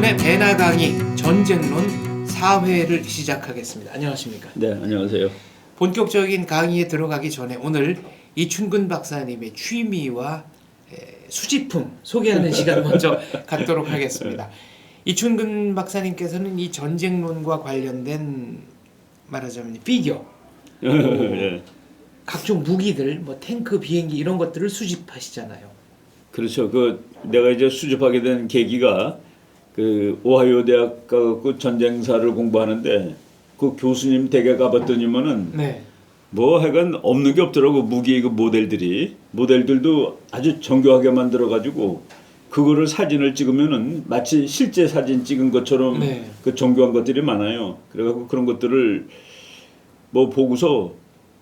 오늘의 배나 강의 전쟁론 4회를 시작하겠습니다. 안녕하십니까? 네, 안녕하세요. 본격적인 강의에 들어가기 전에 오늘 이춘근 박사님의 취미와 수집품 소개하는 시간 먼저 갖도록 하겠습니다. 이춘근 박사님께서는 이 전쟁론과 관련된 말하자면 피규어, 네. 각종 무기들, 뭐 탱크, 비행기 이런 것들을 수집하시잖아요. 그렇죠. 내가 이제 수집하게 된 계기가 오하이오 대학 가고 전쟁사를 공부하는데 그 교수님 댁에 가봤더니만은 네. 뭐 하여간 없는 게 없더라고. 무기 모델들도 아주 정교하게 만들어가지고 그거를 사진을 찍으면은 마치 실제 사진 찍은 것처럼 네. 그 정교한 것들이 많아요. 그래갖고 그런 것들을 뭐 보고서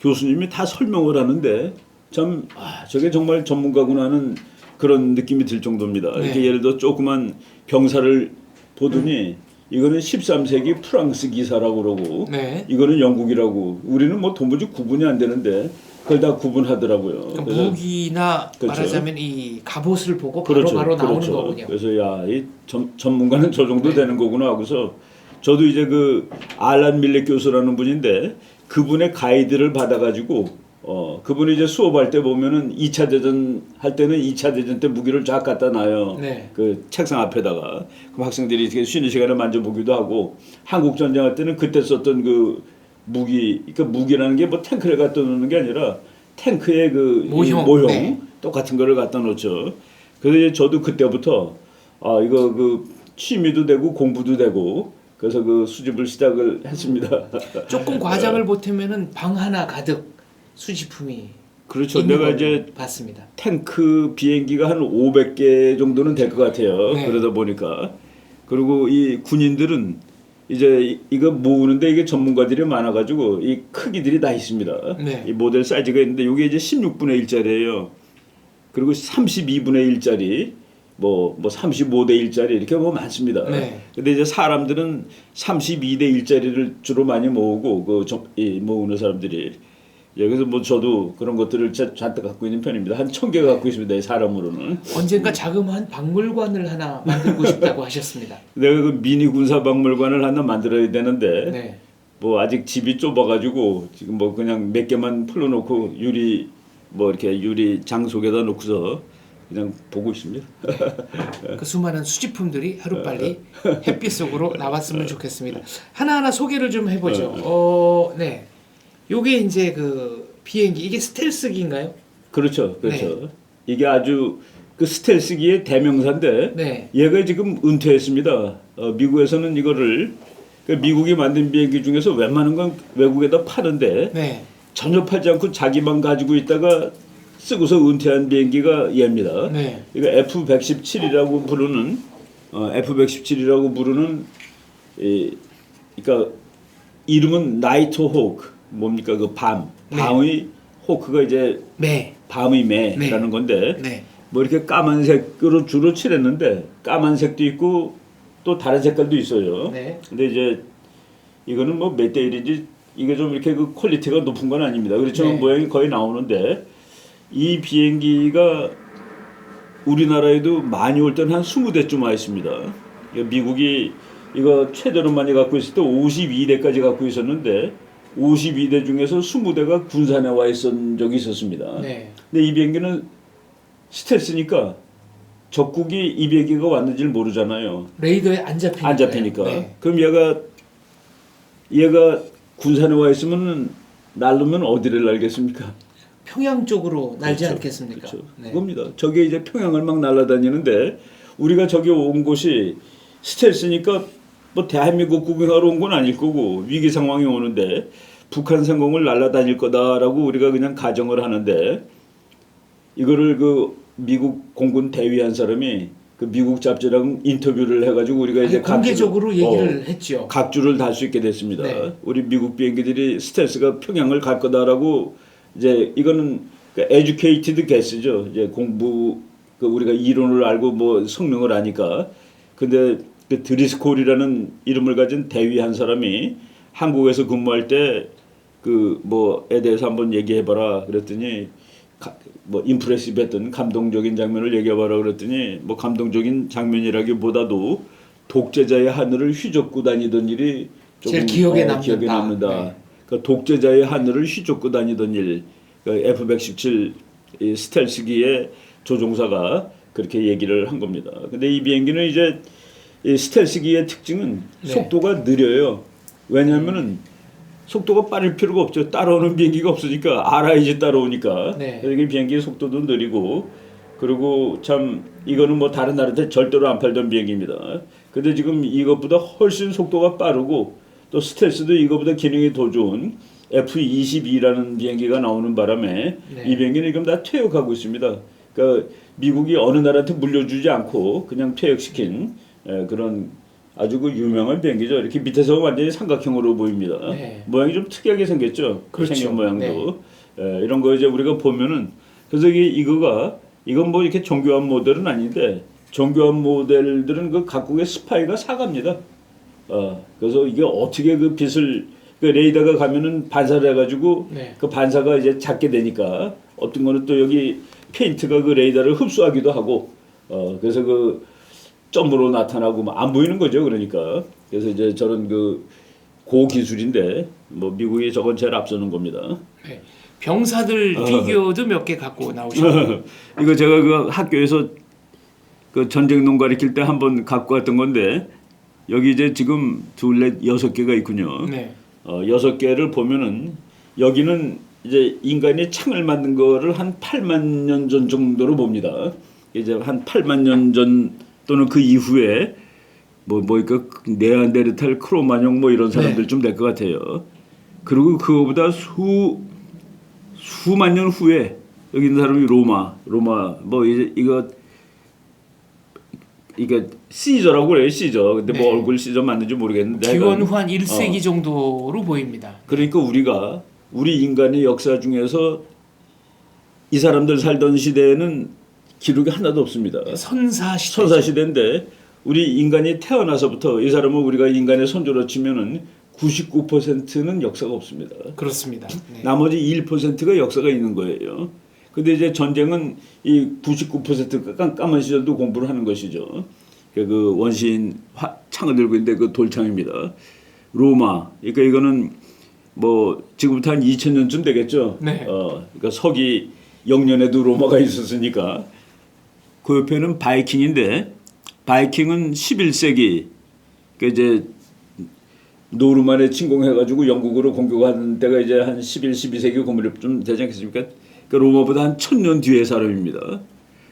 교수님이 다 설명을 하는데 참 저게 정말 전문가구나 하는 그런 느낌이 들 정도입니다. 네. 이렇게 예를 들어 조그만 병사를 보더니 이거는 13세기 프랑스 기사라고 그러고 네. 이거는 영국이라고 우리는 뭐 도무지 구분이 안 되는데 그걸 다 구분하더라고요. 그러니까 무기나 그렇죠. 말하자면 이 갑옷을 보고 그렇죠. 바로 나오는 그렇죠. 거군요. 그래서 이 전문가는 저 정도 네. 되는 거구나 하고서 저도 이제 알란 밀렛 교수라는 분인데 그분의 가이드를 받아가지고 그분이 이제 수업할 때 보면은 2차 대전 할 때는 2차 대전 때 무기를 쫙 갖다 놔요. 네. 그 책상 앞에다가 그럼 학생들이 이렇게 쉬는 시간에 만져보기도 하고 한국 전쟁 할 때는 그때 썼던 그 무기라는 게 뭐 탱크를 갖다 놓는 게 아니라 탱크의 모형 네. 똑같은 거를 갖다 놓죠. 그래서 이제 저도 그때부터 이거 취미도 되고 공부도 되고 그래서 수집을 시작을 했습니다. 조금 과장을 보태면은 방 하나 가득 수집품이 그렇죠. 있는 내가 걸로 이제 봤습니다. 탱크 비행기가 한 500개 정도는 될 것 같아요. 네. 그러다 보니까 그리고 이 군인들은 이제 이거 모으는데 이게 전문가들이 많아가지고 이 크기들이 다 있습니다. 네. 이 모델 사이즈가 있는데 이게 이제 16분의 1짜리예요. 그리고 32분의 1짜리, 뭐 35대 1짜리 이렇게 뭐 많습니다. 네. 근데 이제 사람들은 32대 1짜리를 주로 많이 모으고 모으는 사람들이. 그래서 뭐 저도 그런 것들을 잔뜩 갖고 있는 편입니다. 한 1000개 갖고 있습니다. 사람으로는. 언젠가 자그마한 박물관을 하나 만들고 싶다고 하셨습니다. 내가 미니 군사 박물관을 하나 만들어야 되는데 네. 뭐 아직 집이 좁아가지고 지금 뭐 그냥 몇 개만 풀어놓고 유리 장 속에다 놓고서 그냥 보고 있습니다. 그 수많은 수집품들이 하루빨리 햇빛 속으로 나왔으면 좋겠습니다. 하나하나 소개를 좀 해보죠. 네. 요게 이제 비행기 이게 스텔스기인가요? 그렇죠. 이게 아주 스텔스기의 대명사인데 네. 얘가 지금 은퇴했습니다. 미국에서는 이거를 미국이 만든 비행기 중에서 웬만한 건 외국에다 파는데 네. 전혀 팔지 않고 자기만 가지고 있다가 쓰고서 은퇴한 비행기가 얘입니다. 네. 이거 F-117이라고 부르는 그러니까 이름은 나이트 호크 뭡니까 밤의 호크가 이제 밤의 매라는 건데 네. 뭐 이렇게 까만색으로 주로 칠했는데 까만색도 있고 또 다른 색깔도 있어요. 네. 근데 이제 이거는 뭐 몇 대 1인지 이게 좀 이렇게 퀄리티가 높은 건 아닙니다. 그렇지만 네. 모양이 거의 나오는데 이 비행기가 우리나라에도 많이 올 때는 한 20대쯤 와 있습니다. 미국이 이거 최대로 많이 갖고 있을 때 52대까지 갖고 있었는데 52대 중에서 20대가 군산에 와 있었던 적이 있었습니다. 네. 근데 이 비행기는 스텔스니까 적국이 이 비행기가 왔는지를 모르잖아요. 레이더에 안 잡히니까. 네. 그럼 얘가 군산에 와 있으면 날르면 어디를 날겠습니까? 평양 쪽으로 날지 그렇죠. 않겠습니까? 그렇죠. 네. 그겁니다. 저게 이제 평양을 막 날아다니는데 우리가 저기 온 곳이 스텔스니까 뭐 대한민국 구경하러 온 건 아닐 거고 위기 상황이 오는데 북한 상공을 날아다닐 거다라고 우리가 그냥 가정을 하는데 이거를 미국 공군 대위한 사람이 미국 잡지랑 인터뷰를 해가지고 우리가 이제 공개적으로 얘기를 했죠. 각주를 달 수 있게 됐습니다. 네. 우리 미국 비행기들이 스텔스가 평양을 갈 거다라고 이제 이거는 educated guess죠. 이제 공부 우리가 이론을 알고 뭐 성능을 아니까. 근데 드리스콜이라는 이름을 가진 대위 한 사람이 한국에서 근무할 때 뭐에 대해서 한번 얘기해봐라 그랬더니 임프레시브했던 감동적인 장면을 얘기해봐라 그랬더니 뭐 감동적인 장면이라기보다도 독재자의 하늘을 휘젓고 다니던 일이 제일 기억에 남는다. 기억에 남는다. 네. 그러니까 독재자의 하늘을 휘젓고 다니던 일, 그러니까 F-117 이 스텔스기의 조종사가 그렇게 얘기를 한 겁니다. 근데 이 비행기는 이제 이 스텔스기의 특징은 네. 속도가 느려요. 왜냐하면은 속도가 빠를 필요가 없죠. 따라오는 비행기가 없으니까 알아야지 따라오니까. 네. 그래서 이 비행기 속도도 느리고 그리고 참 이거는 뭐 다른 나라한테 절대로 안 팔던 비행기입니다. 근데 지금 이것보다 훨씬 속도가 빠르고 또 스텔스도 이거보다 기능이 더 좋은 F-22라는 비행기가 나오는 바람에 네. 이 비행기는 지금 다 퇴역하고 있습니다. 그러니까 미국이 어느 나라한테 물려주지 않고 그냥 퇴역시킨 그런 아주 그 유명한 비행기죠. 이렇게 밑에서 완전히 삼각형으로 보입니다. 네. 모양이 좀 특이하게 생겼죠. 그렇죠. 생긴 모양도 이런 거 이제 우리가 보면은 그래서 이건 뭐 이렇게 정교한 모델은 아닌데 정교한 모델들은 그 각국의 스파이가 사갑니다. 그래서 이게 어떻게 그 빛을 그 레이더가 가면은 반사를 해가지고 네. 그 반사가 이제 작게 되니까 어떤 거는 또 여기 페인트가 그 레이더를 흡수하기도 하고 그래서 그 점으로 나타나고 안 보이는 거죠. 그러니까 그래서 이제 저런 그 고기술인데 뭐 미국이 저건 제일 앞서는 겁니다. 네. 병사들 피규어도 몇 개 갖고 나오셨고 이거 제가 그 학교에서 그 전쟁 가르칠 때 한번 갖고 왔던 건데 여기 이제 지금 둘넷 여섯 개가 있군요. 네. 6개를 보면은 여기는 이제 인간이 창을 만든 거를 한 8만 년 전 정도로 봅니다. 이제 한 8만 년 전 또는 그 이후에 뭐그 네안데르탈 크로마뇽 뭐 이런 사람들 네. 좀 될 것 같아요. 그리고 그거보다 수만 년 후에 여기 있는 사람이 로마 뭐 이거 시저라고 그래요. 시저. 근데 뭐 네. 얼굴 시저 맞는지 모르겠는데 기원 후 한 1세기 정도로 보입니다. 그러니까 우리 인간의 역사 중에서 이 사람들 살던 시대에는 기록이 하나도 없습니다. 선사시대. 선사시대인데 우리 인간이 태어나서부터 이 사람은 우리가 인간의 선조로 치면은 99%는 역사가 없습니다. 그렇습니다. 네. 나머지 1%가 역사가 있는 거예요. 근데 이제 전쟁은 이 99%가 까만 시절도 공부를 하는 것이죠. 그 원시인 창을 들고 있는데 그 돌창입니다. 로마. 그러니까 이거는 뭐 지금부터 한 2000년쯤 되겠죠. 네. 그러니까 서기 0년에도 로마가 있었으니까 그 옆에는 바이킹인데 바이킹은 11세기 그 이제 노르만에 침공해가지고 영국으로 공격하는 때가 이제 한 11, 12세기 고무렵좀 되지 않겠습니까? 그 로마보다 한 1000년 뒤의 사람입니다.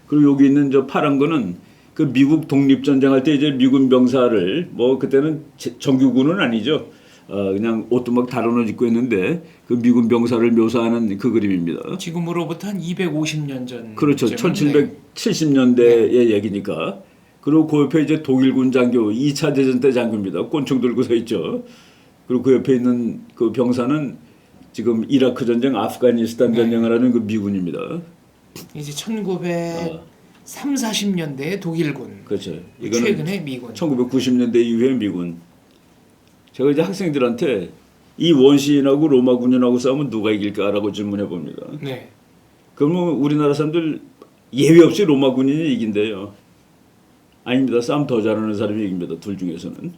그리고 여기 있는 저 파란 거는 그 미국 독립전쟁할 때 이제 미군 병사를 뭐 그때는 정규군은 아니죠. 그냥 옷도 막 다른 옷 입고 있는데 그 미군 병사를 묘사하는 그 그림입니다. 지금으로부터 한 250년 전. 그렇죠. 1770년대의 얘기니까. 그리고 그 옆에 이제 독일군 장교 2차 대전 때 장교입니다. 권총 들고 서 있죠. 그리고 그 옆에 있는 그 병사는 지금 이라크 전쟁, 아프가니스탄 전쟁을 하는 그 미군입니다. 이제 1940년대의 독일군. 그렇죠. 이거는 최근의 미군. 1990년대 이후의 미군. 제가 이제 학생들한테 이 원시인하고 로마군인하고 싸우면 누가 이길까라고 질문해 봅니다. 네. 그러면 우리나라 사람들 예외 없이 로마군인이 이긴대요. 아닙니다. 싸움 더 잘하는 사람이 이깁니다. 둘 중에서는.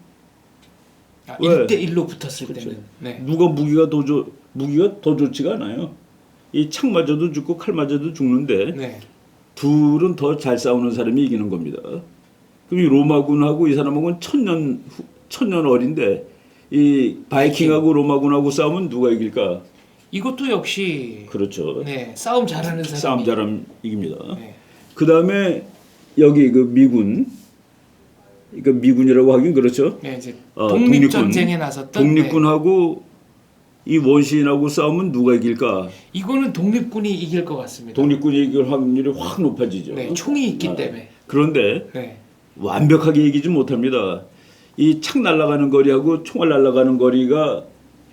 1대1로 붙었을 그렇죠. 때는. 네. 누가 무기가 더 좋지가 않아요. 이 창 맞아도 죽고 칼 맞아도 죽는데 네. 둘은 더 잘 싸우는 사람이 이기는 겁니다. 그럼 이 로마군하고 이 사람하고는 천년 어린데 이 바이킹하고 로마군하고 싸우면 누가 이길까? 이것도 역시 그렇죠. 네, 싸움 잘하는 사람이. 싸움 잘하면 이깁니다. 네. 그 다음에 여기 그 미군, 그러니까 미군이라고 하긴 그렇죠. 네, 이제 독립 전쟁에 나섰던 독립군하고 이 원시인하고 싸우면 누가 이길까? 이거는 독립군이 이길 것 같습니다. 독립군이 이길 확률이 확 높아지죠. 네, 총이 있기 때문에. 그런데 네. 완벽하게 이기지 못합니다. 이 창 날아가는 거리하고 총알 날아가는 거리가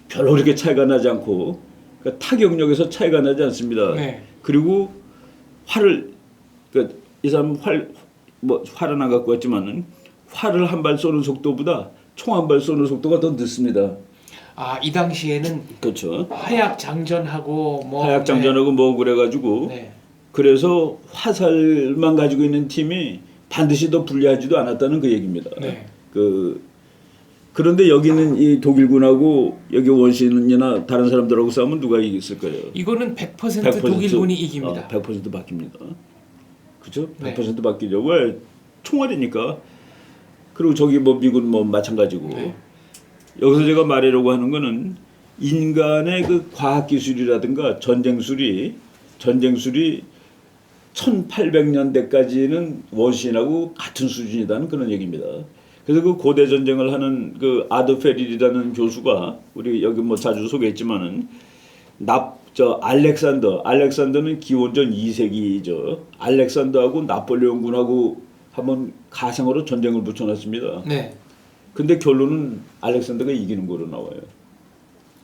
별로 그렇게 차이가 나지 않고 그러니까 타격력에서 차이가 나지 않습니다. 네. 그리고 그러니까 이 사람 활은 안 갖고 왔지만은 활을 한 발 쏘는 속도보다 총 한 발 쏘는 속도가 더 늦습니다. 이 당시에는 그렇죠. 화약 장전하고 뭐 화약 장전하고 뭐 그래가지고 네. 그래서 화살만 가지고 있는 팀이 반드시 더 불리하지도 않았다는 그 얘기입니다. 네. 그런데 여기는 이 독일군하고 여기 원시인이나 다른 사람들하고 싸우면 누가 이겼을 거예요? 이거는 100% 독일군이 이깁니다. 100% 바뀝니다. 그죠? 네. 100% 바뀌죠. 왜? 총알이니까. 그리고 저기 뭐 미군 뭐 마찬가지고. 네. 여기서 여기서 제가 말하려고 하는 거는 인간의 그 과학 기술이라든가 전쟁술이 1800년대까지는 원시인하고 같은 수준이라는 그런 얘기입니다. 그래서 그 고대 전쟁을 하는 그 아드 페릴이라는 교수가 우리 여기 뭐 자주 소개했지만은 알렉산더는 기원전 2세기죠. 알렉산더하고 나폴레옹군하고 한번 가상으로 전쟁을 붙여놨습니다. 네. 근데 결론은 알렉산더가 이기는 거로 나와요.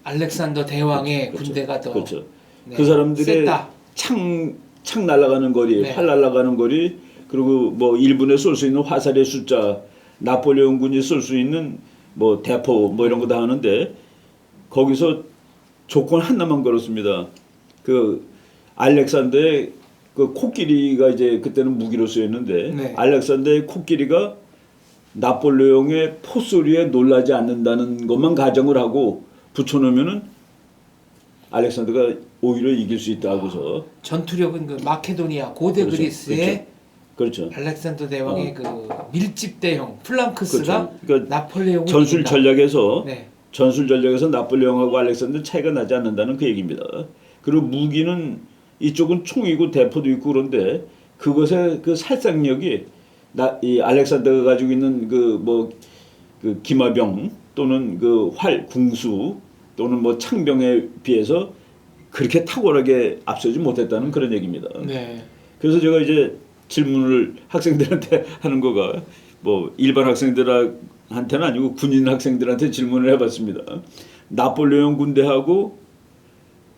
알렉산더 대왕의 그렇죠. 군대가 더 그렇죠. 네, 그 사람들의 셌다. 창 날아가는 거리, 네. 활 날아가는 거리, 그리고 뭐 1분에 쏠 수 있는 화살의 숫자, 나폴레옹군이 쏠 수 있는 뭐 대포 뭐 이런 거 다 하는데 거기서 조건 하나만 걸었습니다. 그 알렉산더의 그 코끼리가 이제 그때는 무기로 쓰였는데 네. 알렉산더의 코끼리가 나폴레옹의 포소리에 놀라지 않는다는 것만 가정을 하고 붙여놓으면은 알렉산더가 오히려 이길 수 있다 하고서 전투력은 그 마케도니아 고대 그렇죠. 그리스의 그렇죠. 알렉산더 대왕의 그 밀집 대형 플랑크스가 그렇죠. 그러니까 나폴레옹을 전술 이긴다. 전략에서 네. 나폴레옹하고 알렉산더 차이가 나지 않는다는 그 얘기입니다. 그리고 무기는 이쪽은 총이고 대포도 있고 그런데 그것의 그 살상력이 이 알렉산더가 가지고 있는 그 기마병 또는 그 활 궁수 또는 뭐 창병에 비해서 그렇게 탁월하게 앞서지 못했다는 그런 얘기입니다. 네. 그래서 제가 이제 질문을 학생들한테 하는 거가 뭐 일반 학생들한테는 아니고 군인 학생들한테 질문을 해봤습니다. 나폴레옹 군대하고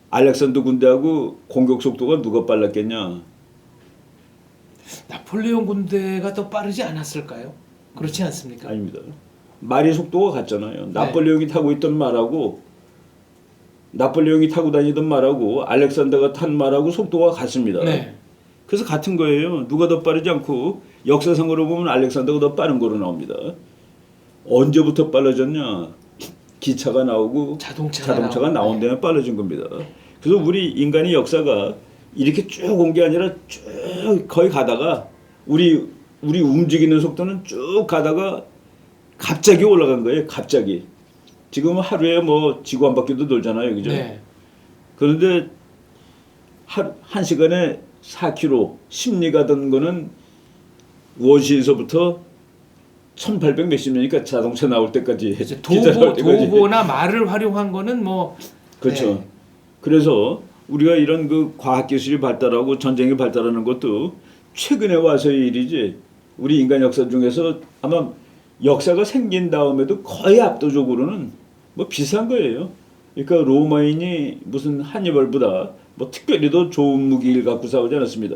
알렉산더 군대하고 공격 속도가 누가 빨랐겠냐? 나폴레옹 군대가 더 빠르지 않았을까요? 그렇지 않습니까? 아닙니다. 말의 속도가 같잖아요. 나폴레옹이 타고 있던 말하고 나폴레옹이 타고 다니던 말하고 알렉산더가 탄 말하고 속도가 같습니다. 네. 그래서 같은 거예요. 누가 더 빠르지 않고 역사상으로 보면 알렉산더가 더 빠른 거로 나옵니다. 언제부터 빨라졌냐? 기차가 나오고 자동차가 나온 다음에 빨라진 겁니다. 그래서 우리 인간의 역사가 이렇게 쭉 온 게 아니라 쭉 거의 가다가 우리 움직이는 속도는 쭉 가다가 갑자기 올라간 거예요. 갑자기. 지금 하루에 뭐 지구 한 바퀴도 돌잖아요. 그죠? 네. 그런데 한 시간에 4km, 10리 가던 거는 원시에서부터 1800 몇십 년이니까 자동차 나올 때까지 도보나 말을 활용한 거는 뭐 그렇죠. 네. 그래서 우리가 이런 그 과학 기술이 발달하고 전쟁이 발달하는 것도 최근에 와서의 일이지. 우리 인간 역사 중에서 아마 역사가 생긴 다음에도 거의 압도적으로는 뭐 비슷한 거예요. 그러니까 로마인이 무슨 한니발보다 뭐 특별히 더 좋은 무기를 갖고 싸우지 않았습니다.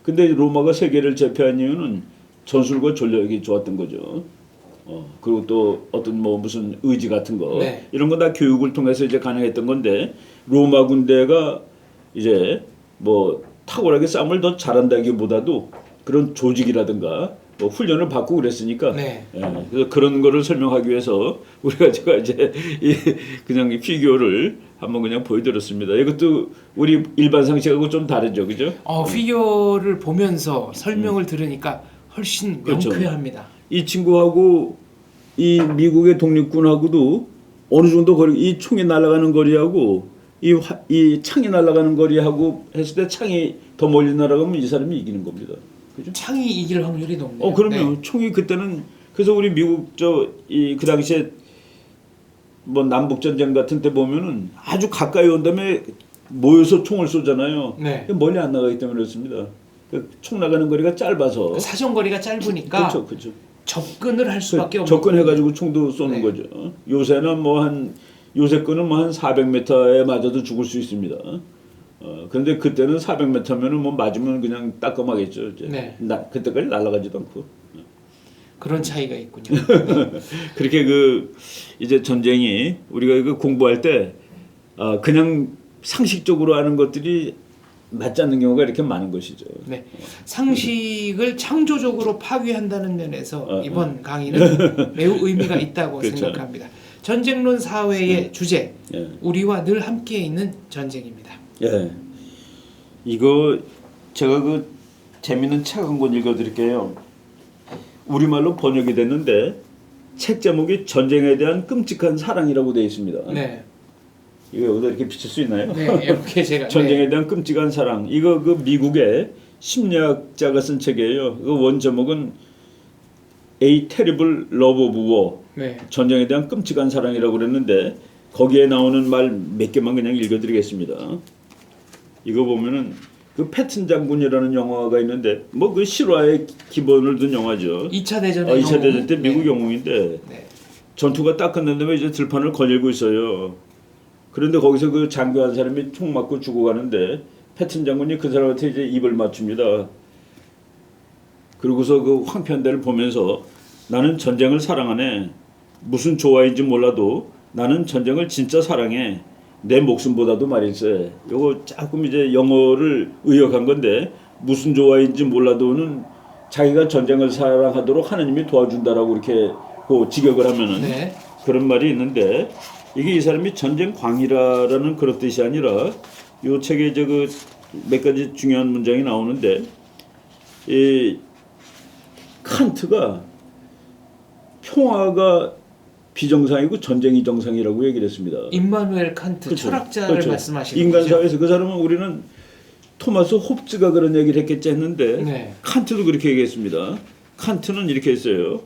근데 로마가 세계를 제패한 이유는 전술과 전략이 좋았던 거죠. 그리고 또 어떤 뭐 무슨 의지 같은 거 네. 이런 거 다 교육을 통해서 이제 가능했던 건데 로마 군대가 이제 뭐 탁월하게 싸움을 더 잘한다기보다도 그런 조직이라든가 뭐 훈련을 받고 그랬으니까 네. 그래서 그런 거를 설명하기 위해서 제가 이제 그냥 이 피규어를 한번 그냥 보여드렸습니다. 이것도 우리 일반 상식하고 좀 다르죠, 그죠? 피규어를 보면서 설명을 들으니까 훨씬 그렇죠. 명쾌합니다. 이 친구하고 이 미국의 독립군하고도 어느 정도 거리, 이 총이 날아가는 거리하고 이 창이 날아가는 거리하고 했을 때 창이 더 멀리 날아가면 이 사람이 이기는 겁니다. 그죠? 창이 이길 확률이 높네요. 그럼요. 네. 총이 그때는 그래서 우리 미국 그 당시에 뭐 남북 전쟁 같은 때 보면은 아주 가까이 온 다음에 모여서 총을 쏘잖아요. 네. 멀리 안 나가기 때문에 그렇습니다. 총 나가는 거리가 짧아서 사정거리가 짧으니까 그렇죠. 접근을 할 수밖에 없는 접근해가지고 총도 쏘는 네. 거죠. 요새는 요새 거는 뭐 한 400m에 맞아도 죽을 수 있습니다. 그런데 그때는 400m면은 뭐 맞으면 그냥 따끔하겠죠. 이제. 네. 그때까지 날아가지도 않고. 그런 차이가 있군요. 그렇게 이제 전쟁이 우리가 공부할 때 그냥 상식적으로 하는 것들이 맞지 않는 경우가 이렇게 많은 것이죠. 네. 상식을 창조적으로 파괴한다는 면에서 이번 어. 강의는 매우 의미가 있다고 그렇죠. 생각합니다. 전쟁론 사회의 주제, 예. 우리와 늘 함께 있는 전쟁입니다. 예. 이거 제가 그 재밌는 책 한 권 읽어드릴게요. 우리말로 번역이 됐는데 책 제목이 전쟁에 대한 끔찍한 사랑이라고 되어 있습니다. 네. 이거 여기다 이렇게 비칠 수 있나요? 네, 이렇게 제가 전쟁에 네. 대한 끔찍한 사랑. 이거 그 미국의 심리학자가 쓴 책이에요. 그 원 제목은 A Terrible Love of War. 네. 전쟁에 대한 끔찍한 사랑이라고 그랬는데 거기에 나오는 말 몇 개만 그냥 읽어드리겠습니다. 이거 보면은 그 패튼 장군이라는 영화가 있는데 뭐 그 실화의 기본을 둔 영화죠. 2차 대전의 2차 대전 때 미국 네. 영웅인데 네. 전투가 딱 끝난 다음에 이제 들판을 걸리고 있어요. 그런데 거기서 그 장교 한 사람이 총 맞고 죽어가는데 패튼 장군이 그 사람한테 이제 입을 맞춥니다. 그러고서 그 황폐한 보면서 나는 전쟁을 사랑하네. 무슨 조화인지 몰라도 나는 전쟁을 진짜 사랑해. 내 목숨보다도 말일세. 요거 조금 이제 영어를 의역한 건데 무슨 조화인지 몰라도는 자기가 전쟁을 사랑하도록 하나님이 도와준다라고 이렇게 그 직역을 하면은 네. 그런 말이 있는데 이게 이 사람이 전쟁 광이라라는 그런 뜻이 아니라 요 책에 이제 그 몇 가지 중요한 문장이 나오는데 이 칸트가 평화가 비정상이고 전쟁이 정상이라고 얘기를 했습니다. 임마누엘 칸트 그렇죠. 철학자를 그렇죠. 말씀하시는 인간 거죠? 사회에서 그 사람은 우리는 토마스 홉즈가 그런 얘기를 했겠지 했는데 네. 칸트도 그렇게 얘기했습니다. 칸트는 이렇게 했어요.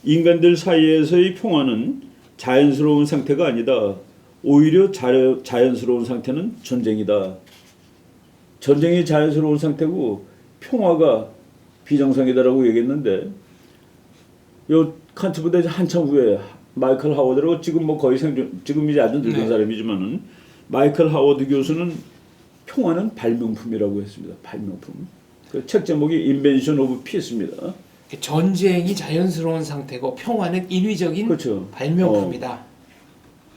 인간들 사이에서의 평화는 자연스러운 상태가 아니다. 오히려 자연스러운 상태는 전쟁이다. 전쟁이 자연스러운 상태고 평화가 비정상이다라고 얘기했는데 요 칸트보다 이제 한참 후에 마이클 하워드라고 지금 뭐 거의 지금 이제 아주 늙은 네. 사람이지만은 마이클 하워드 교수는 평화는 발명품이라고 했습니다. 발명품. 그 책 제목이 Invention of Peace입니다. 전쟁이 자연스러운 상태고 평화는 인위적인 그렇죠. 발명품이다.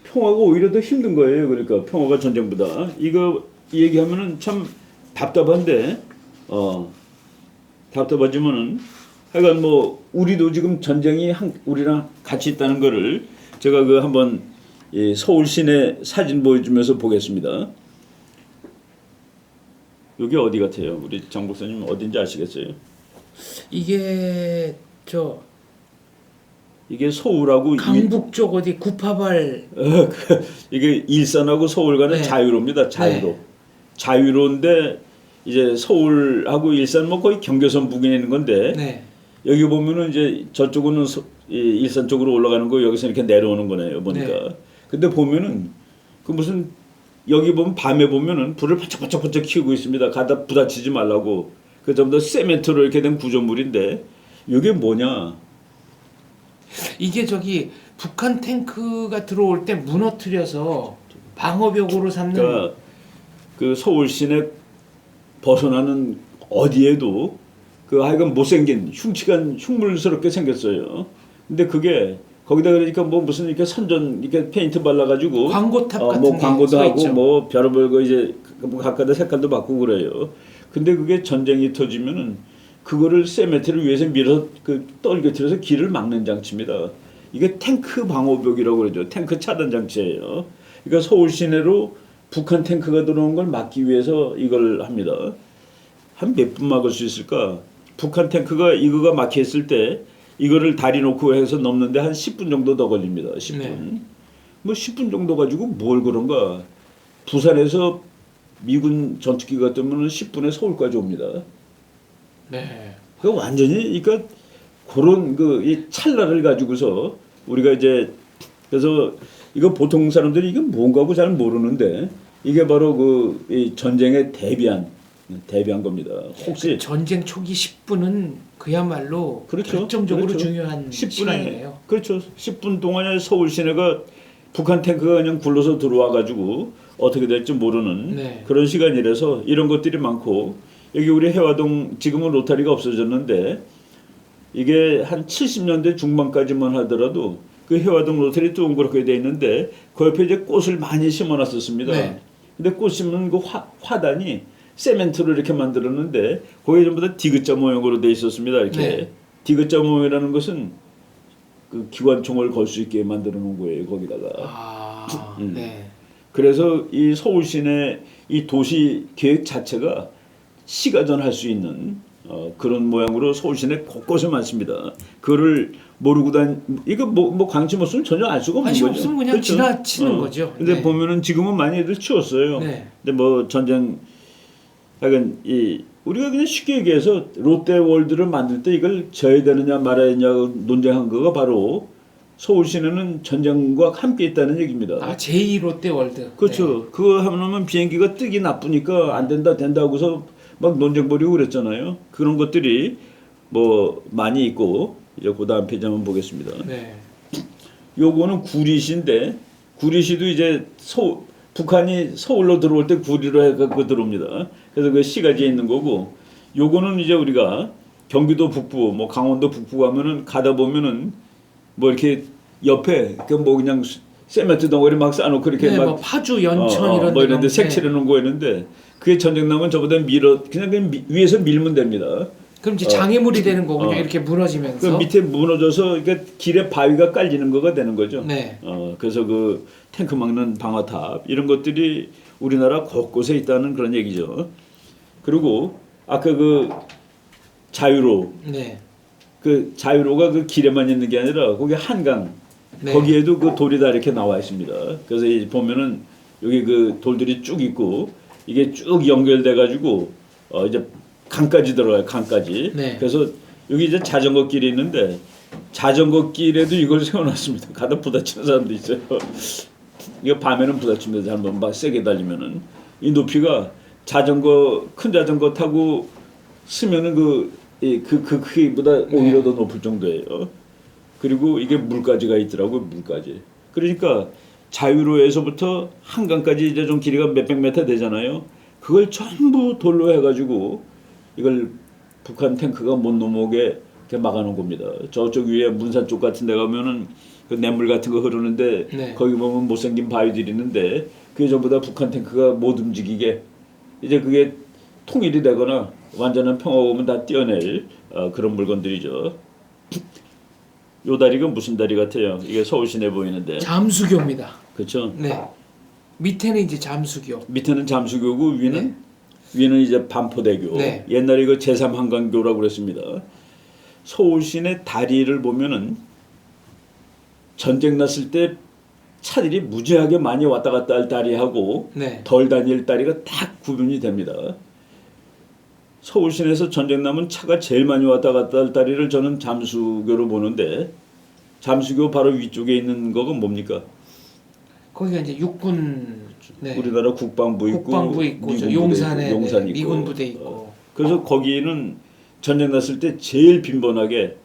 평화가 오히려 더 힘든 거예요. 그러니까 평화가 전쟁보다 이거 이 얘기하면은 참 답답한데 답답하지만은 하여간 뭐 우리도 지금 전쟁이 우리랑 같이 있다는 거를 제가 그 한번 이 서울 시내 사진 보여주면서 보겠습니다. 여기 어디 같아요? 우리 장 목사님 어딘지 아시겠어요? 이게 저 이게 서울하고 강북 쪽 어디 구파발 이게 일산하고 서울 간의 네. 자유로입니다. 자유로. 네. 자유로인데 이제 서울하고 일산 뭐 거의 경계선 부근에 있는 건데 네. 여기 보면은 이제 저쪽은 이 일산 쪽으로 올라가는 거 여기서 이렇게 내려오는 거네요. 보니까. 네. 근데 보면은 그 무슨 여기 보면 밤에 보면은 불을 바짝바짝 켜고 있습니다. 가다 부딪히지 말라고. 그 전부 다 세멘트로 이렇게 된 구조물인데 이게 뭐냐? 이게 저기 북한 탱크가 들어올 때 무너뜨려서 방어벽으로 삼는 그러니까 그 서울 시내 벗어나는 어디에도 그 하여간 못생긴 흉물스럽게 생겼어요. 근데 그게 거기다 그러니까 뭐 무슨 이렇게 선전 이렇게 페인트 발라가지고 광고탑 같은 뭐 게 광고도 써 하고 있죠. 뭐 별의별 거 이제 뭐 각각의 색깔도 바꾸고 그래요. 근데 그게 전쟁이 터지면은 그거를 세메트를 위해서 밀어 그 떨겨뜨려서 길을 막는 장치입니다. 이게 탱크 방어벽이라고 그러죠. 탱크 차단 장치예요. 그러니까 서울 시내로 북한 탱크가 들어온 걸 막기 위해서 이걸 합니다. 한 몇 분 막을 수 있을까? 북한 탱크가 이거가 막혀 있을 때 이거를 다리 놓고 해서 넘는데 한 10분 정도 더 걸립니다. 10분. 네. 뭐 10분 정도 가지고 뭘 그런가? 부산에서 미군 전투기가 뜨면은 10분에 서울까지 옵니다. 네. 그 완전히 그러니까 그런 그 이 찰나를 가지고서 우리가 이제 그래서 이거 보통 사람들이 이게 뭔가고 잘 모르는데 이게 바로 그 이 전쟁에 대비한 겁니다. 혹시 전쟁 초기 10분은 그야말로 그렇죠. 결정적으로 그렇죠. 중요한 10분에 시간이네요. 그렇죠. 10분 동안에 서울 시내가 북한 탱크가 그냥 굴러서 들어와 가지고 어떻게 될지 모르는 네. 그런 시간이라서 이런 것들이 많고 여기 우리 해화동 지금은 로타리가 없어졌는데 이게 한 70년대 중반까지만 하더라도 그 해화동 로타리 동그랗게 돼 있는데 그 옆에 이제 꽃을 많이 심어놨었습니다. 네. 근데 꽃 심는 그 화단이 세멘트로 이렇게 만들었는데 거기 전부 다 디귿자 모형으로 돼 있었습니다. 이렇게 네. 디귿자 모형이라는 것은 그 기관총을 걸 수 있게 만들어 놓은 거예요. 거기다가. 아, 네. 그래서 이 서울 시내 이 도시 계획 자체가 시가전할 수 있는 그런 모양으로 서울 시내 곳곳에 많습니다. 그거를 모르고 이거 뭐 관심 없으면 전혀 알 수가 없는 거죠. 관심 없으면 그냥 그렇죠? 지나치는 거죠. 근데 네. 보면은 지금은 많이들 치웠어요. 네. 근데 뭐 전쟁 하여간 이 우리가 그냥 쉽게 얘기해서 롯데월드를 만들 때 이걸 져야 되느냐 말아야 되느냐 논쟁한 거가 바로 서울 시내는 전쟁과 함께 있다는 얘기입니다. 아, 제2 롯데월드. 그렇죠. 네. 그거 하면 비행기가 뜨기 나쁘니까 안 된다 하고서 막 논쟁 벌이고 그랬잖아요. 그런 것들이 뭐 많이 있고 이제 그다음 페이지 한번 보겠습니다. 네. 요거는 구리시인데 구리시도 이제 북한이 서울로 들어올 때 구리로 해갖고 들어옵니다. 그래서 그 시가지에 있는 거고 요거는 이제 우리가 경기도 북부 뭐 강원도 북부 가면은 가다 보면은 뭐 이렇게 옆에 그 뭐 그냥 세멘트 덩어리 막 쌓아놓고 이렇게 네, 막 뭐 파주, 연천 이런 뭐 이런데 데는, 색칠해 놓은 거 있는데 그게 전쟁 나면 저보다 그냥 위에서 밀면 됩니다. 그럼 이제 장애물이 되는 거군요. 이렇게 그 무너지면서. 밑에 무너져서 이게 길에 바위가 깔리는 거가 되는 거죠. 네. 그래서 그 탱크 막는 방어탑 이런 것들이 우리나라 곳곳에 있다는 그런 얘기죠. 그리고 아까 그 자유로 네. 그 자유로가 그 길에만 있는 게 아니라 거기 한강 네. 거기에도 그 돌이 다 이렇게 나와 있습니다. 그래서 보면은 여기 그 돌들이 쭉 있고 이게 쭉 연결돼 가지고 이제 강까지 들어가요. 강까지. 네. 그래서 여기 이제 자전거 길이 있는데 자전거 길에도 이걸 세워놨습니다. 가다 부딪히는 사람도 있어요. 이거 밤에는 부딪힙니다. 잘못 막 세게 달리면은 이 높이가 큰 자전거 타고 쓰면은 그 크기보다 오히려 더 높을 정도예요. 그리고 이게 물까지가 있더라고요. 물까지. 그러니까 자유로에서부터 한강까지 이제 좀 길이가 몇백 미터 되잖아요. 그걸 전부 돌로 해가지고 이걸 북한 탱크가 못 넘어오게 이렇게 막아놓은 겁니다. 저쪽 위에 문산 쪽 같은 데 가면은 그 냇물 같은 거 흐르는데 네. 거기 보면 못생긴 바위들이 있는데 그게 전부 다 북한 탱크가 못 움직이게 이제 그게 통일이 되거나 완전한 평화가 오면 다 떼어낼 그런 물건들이죠. 요 다리가 무슨 다리 같아요? 이게 서울 시내 보이는데. 잠수교입니다. 그렇죠. 네. 밑에는 이제 잠수교. 밑에는 잠수교고 위는 이제 반포대교. 네. 옛날에 이거 제3한강교라고 그랬습니다. 서울 시내 다리를 보면은 전쟁 났을 때 차들이 무지하게 많이 왔다 갔다 할 다리하고 네. 덜 다닐 다리가 딱 구분이 됩니다. 서울 시내에서 전쟁 나면 차가 제일 많이 왔다 갔다 할 다리를 저는 잠수교로 보는데 잠수교 바로 위쪽에 있는 거가 뭡니까? 거기가 이제 육군. 네. 우리나라 국방부 있고 저 용산에 용산 네, 있고 미군 부대 있고. 그래서 거기는 전쟁 났을 때 제일 빈번하게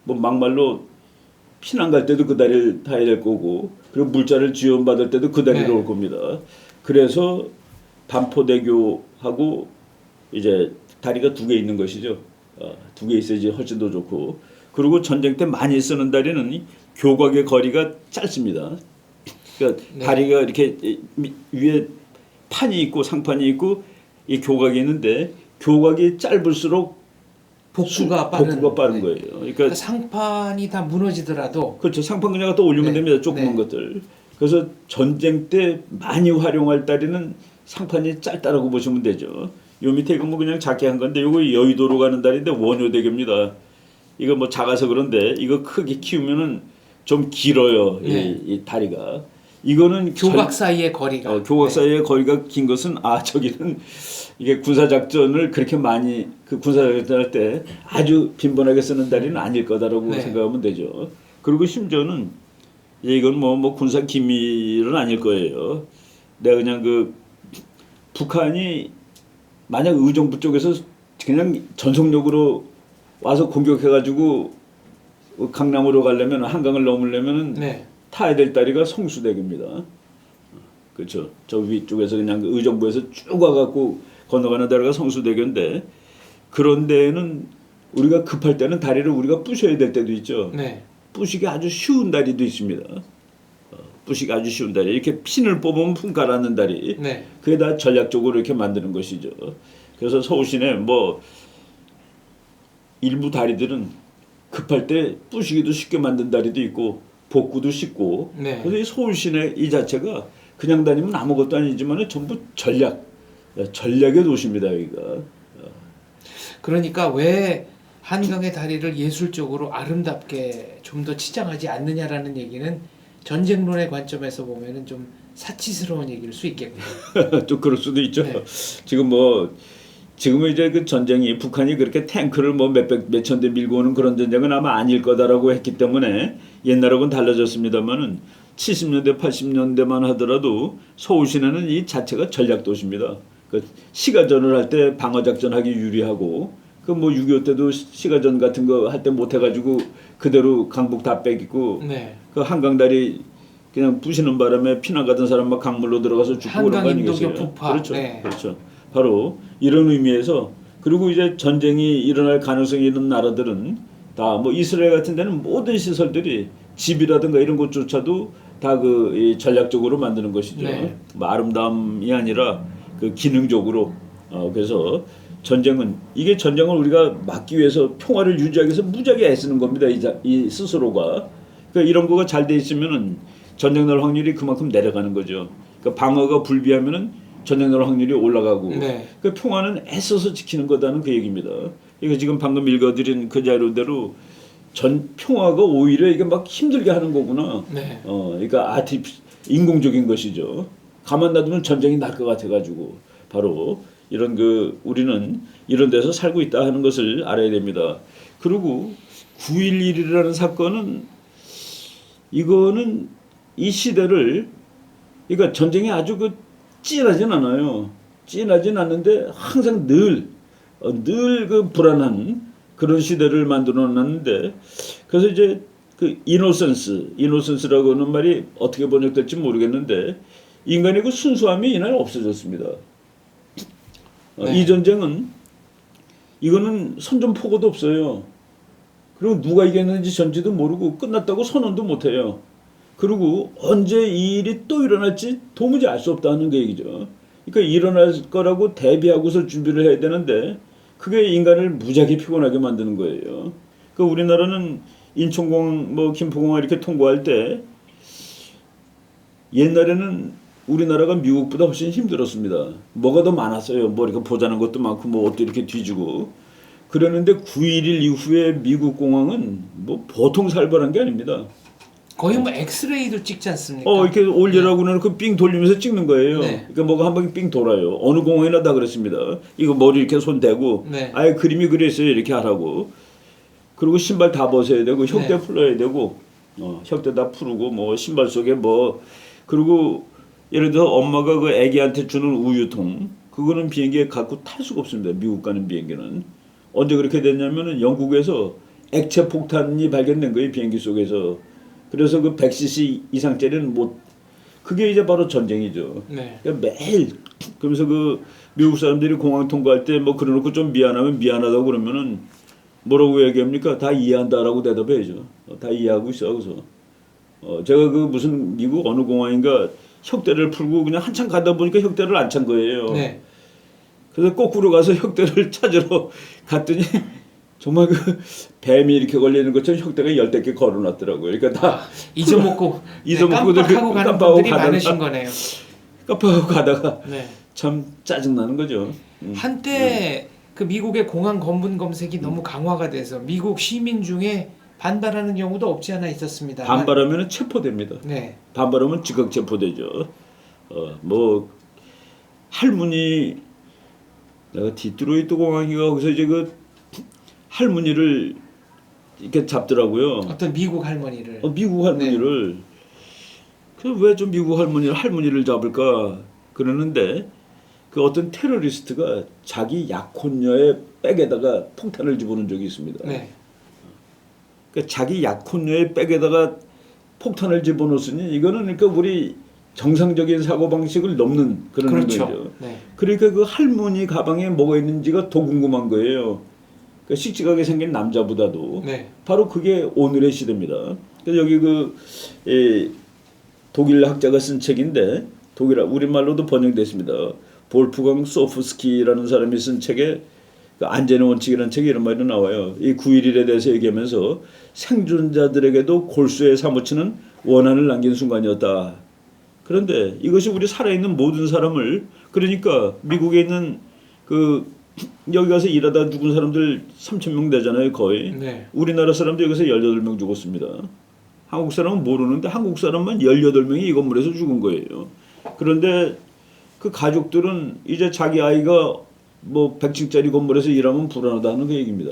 뭐 막말로 피난 갈 때도 그 다리를 타야 될 거고 그리고 물자를 지원받을 때도 그 다리로 네. 올 겁니다. 그래서 반포대교하고 이제 다리가 두 개 있는 것이죠. 두 개 있어야지 훨씬 더 좋고 그리고 전쟁 때 많이 쓰는 다리는 이 교각의 거리가 짧습니다. 그러니까 네. 다리가 이렇게 위에 판이 있고 상판이 있고 이 교각이 있는데 교각이 짧을수록 복구가 빠른 네. 거예요. 그러니까 상판이 다 무너지더라도 그렇죠. 상판 그냥 갖다 올리면 네. 됩니다. 조그만 네. 것들. 그래서 전쟁 때 많이 활용할 다리는 상판이 짧다라고 보시면 되죠. 요 밑에 이거 뭐 그냥 작게 한 건데 이거 여의도로 가는 다리인데 원효대교입니다. 이거 뭐 작아서 그런데 이거 크게 키우면은 좀 길어요. 네. 이 다리가. 이거는 교각 사이의 거리가. 교각 네. 사이의 거리가 긴 것은 저기는 이게 군사작전을 그렇게 많이 그 군사작전할 때 아주 빈번하게 쓰는 다리는 아닐 거다라고 네. 생각하면 되죠. 그리고 심지어는 이건 뭐 군사 기밀은 아닐 거예요. 내가 그냥 그 북한이 만약 의정부 쪽에서 그냥 전속력으로 와서 공격해가지고 강남으로 가려면 한강을 넘으려면은 네. 타야 될 다리가 성수대교입니다. 그렇죠. 저 위쪽에서 그냥 의정부에서 쭉 와갖고 건너가는 다리가 성수대교인데 그런 데는 우리가 급할 때는 다리를 우리가 부셔야 될 때도 있죠. 네. 부시기 아주 쉬운 다리도 있습니다. 부시기 아주 쉬운 다리. 이렇게 핀을 뽑으면 품 가라앉는 다리. 네. 그게 다 전략적으로 이렇게 만드는 것이죠. 그래서 서울시내 뭐 일부 다리들은 급할 때 부시기도 쉽게 만든 다리도 있고 복구도 쉽고. 네. 그래서 이 서울시내 이 자체가 그냥 다니면 아무것도 아니지만 전부 전략의 도시입니다 여기가. 그러니까 왜 한강의 다리를 예술적으로 아름답게 좀 더 치장하지 않느냐라는 얘기는 전쟁론의 관점에서 보면은 좀 사치스러운 얘기일 수 있겠네요. 또 그럴 수도 있죠. 네. 지금은 이제 그 전쟁이 북한이 그렇게 탱크를 뭐 몇천 대 밀고 오는 그런 전쟁은 아마 아닐 거다라고 했기 때문에 옛날하고는 달라졌습니다만은 70년대 80년대만 하더라도 서울 시내는 이 자체가 전략 도시입니다. 그 시가전을 할 때 방어 작전하기 유리하고 그 뭐 6.25 때도 시가전 같은 거 할 때 못 해가지고 그대로 강북 다 뺏기고 네. 그 한강다리 그냥 부시는 바람에 피난 가던 사람 막 강물로 들어가서 죽고 그런 거 아니겠어요? 한강인도교 폭파. 그렇죠. 네. 그렇죠. 바로 이런 의미에서 그리고 이제 전쟁이 일어날 가능성이 있는 나라들은 다 뭐 이스라엘 같은 데는 모든 시설들이 집이라든가 이런 곳조차도 다 그 전략적으로 만드는 것이죠. 네. 뭐 아름다움이 아니라 그 기능적으로. 그래서 이게 전쟁을 우리가 막기 위해서 평화를 유지하기 위해서 무지하게 애쓰는 겁니다. 이 스스로가. 그러니까 이런 거가 잘 돼 있으면은 전쟁 날 확률이 그만큼 내려가는 거죠. 그러니까 방어가 불비하면은 전쟁 날 확률이 올라가고. 네. 그 평화는 애써서 지키는 거다는 그 얘기입니다. 이거 지금 방금 읽어드린 그 자료대로 평화가 오히려 이게 막 힘들게 하는 거구나. 네. 그러니까 인공적인 것이죠. 가만 놔두면 전쟁이 날 것 같아가지고 바로 이런 우리는 이런 데서 살고 있다 하는 것을 알아야 됩니다. 그리고 9.11이라는 사건은 이거는 이 시대를 그러니까 전쟁이 아주 찐하진 않아요. 찐하진 않는데 항상 늘 그 불안한 그런 시대를 만들어놨는데 그래서 이제 그 이노센스라고 하는 말이 어떻게 번역될지 모르겠는데 인간의 그 순수함이 이날 없어졌습니다. 네. 이 전쟁은 이거는 선전포고도 없어요. 그리고 누가 이겼는지 전지도 모르고 끝났다고 선언도 못해요. 그리고 언제 이 일이 또 일어날지 도무지 알 수 없다는 그 얘기죠. 그러니까 일어날 거라고 대비하고서 준비를 해야 되는데 그게 인간을 무지하게 피곤하게 만드는 거예요. 그러니까 우리나라는 인천공항, 뭐 김포공항 이렇게 통과할 때 옛날에는 우리나라가 미국보다 훨씬 힘들었습니다. 뭐가 더 많았어요. 뭐 이렇게 보자는 것도 많고 뭐 옷도 이렇게 뒤지고 그랬는데 9.11 이후에 미국 공항은 뭐 보통 살벌한 게 아닙니다. 거의 뭐 엑스레이도 찍지 않습니까? 이렇게 올리라고 그 삥 돌리면서 찍는 거예요. 네. 그러니까 뭐가 한 방에 삥 돌아요. 어느 공항이나 다 그랬습니다. 이거 머리 이렇게 손 대고 네. 아예 그림이 그랬어요. 이렇게 하라고. 그리고 신발 다 벗어야 되고 혁대 네. 풀어야 되고 혁대 다 풀고 뭐 신발 속에 뭐 그리고 예를 들어 엄마가 그 애기한테 주는 우유통 그거는 비행기에 갖고 탈 수가 없습니다. 미국 가는 비행기는. 언제 그렇게 됐냐면은 영국에서 액체 폭탄이 발견된 거예요. 비행기 속에서. 그래서 그 100cc 이상짜리는 그게 이제 바로 전쟁이죠. 네. 그러니까 매일 그러면서 그 미국 사람들이 공항 통과할 때 뭐 그러놓고 좀 미안하면 미안하다고 그러면은 뭐라고 얘기합니까? 다 이해한다라고 대답해야죠. 다 이해하고 있어. 그래서 제가 그 무슨 미국 어느 공항인가 혁대를 풀고 그냥 한참 가다 보니까 혁대를 안 찬 거예요. 네. 그래서 거꾸로 가서 혁대를 찾으러 갔더니 정말 그 뱀이 이렇게 걸리는 것처럼 혁대가 10대 걸어놨더라고요. 그러니까 다 잊어먹고 깜빡하고 깜빡하고 가는 깜빡하고 분들이 가다가 많으신 거네요. 깜빡하고 가다가 네. 참 짜증나는 거죠. 한때 그 미국의 공항 검문 검색이 너무 강화가 돼서 미국 시민 중에 반발하는 경우도 없지 않아 있었습니다. 반발하면 체포됩니다. 네. 반발하면 즉각 체포되죠. 뭐 할머니 내가 디트로이트 공항인가 거기서 이제 그 할머니를 이렇게 잡더라고요. 어떤 미국 할머니를. 미국 할머니를. 그래서 왜 좀 미국 할머니를 잡을까 그러는데 그 어떤 테러리스트가 자기 약혼녀의 백에다가 폭탄을 집어넣은 적이 있습니다. 네. 그러니까 자기 약혼녀의 백에다가 폭탄을 집어넣었으니 이거는 그러니까 우리 정상적인 사고 방식을 넘는 그런 그렇죠. 거죠. 네. 그러니까 그 할머니 가방에 뭐가 있는지가 더 궁금한 거예요. 그러니까 씩씩하게 생긴 남자보다도 네. 바로 그게 오늘의 시대입니다. 그래서 여기 독일 학자가 쓴 책인데 우리말로도 번역됐습니다. 볼프강 소프스키라는 사람이 쓴 책에 그 안전의 원칙이라는 책에 이런 말이 나와요. 이 9.11에 대해서 얘기하면서 생존자들에게도 골수에 사무치는 원한을 남긴 순간이었다. 그런데 이것이 우리 살아있는 모든 사람을, 그러니까 미국에 있는 그 여기 가서 일하다 죽은 사람들 3,000명 되잖아요, 거의. 네. 우리나라 사람도 여기서 18명 죽었습니다. 한국 사람은 모르는데 한국 사람만 18명이 이 건물에서 죽은 거예요. 그런데 그 가족들은 이제 자기 아이가 뭐 100층짜리 건물에서 일하면 불안하다는 그 얘기입니다.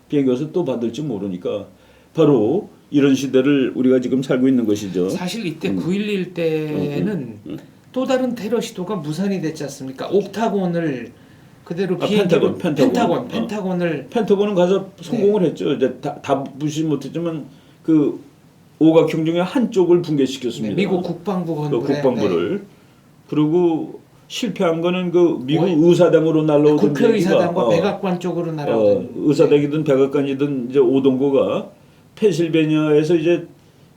비행기 가서 또 받을지 모르니까 바로 이런 시대를 우리가 지금 살고 있는 것이죠. 사실 이때 9.11 때는 또 다른 테러 시도가 무산이 됐지 않습니까? 옥타곤을 그대로 비행기로 펜타곤은 가서 성공을 했죠. 이제 다 부시 못했지만 그 오각형 중에 한쪽을 붕괴시켰습니다. 네, 미국 국방부 건물에, 국방부를. 네. 그리고 실패한 거는 그 미국 의사당으로 날라오던 국회의사당과 백악관 쪽으로 날아오던 의사당이든 백악관이든 이제 오던 거가 펜실베니아에서 이제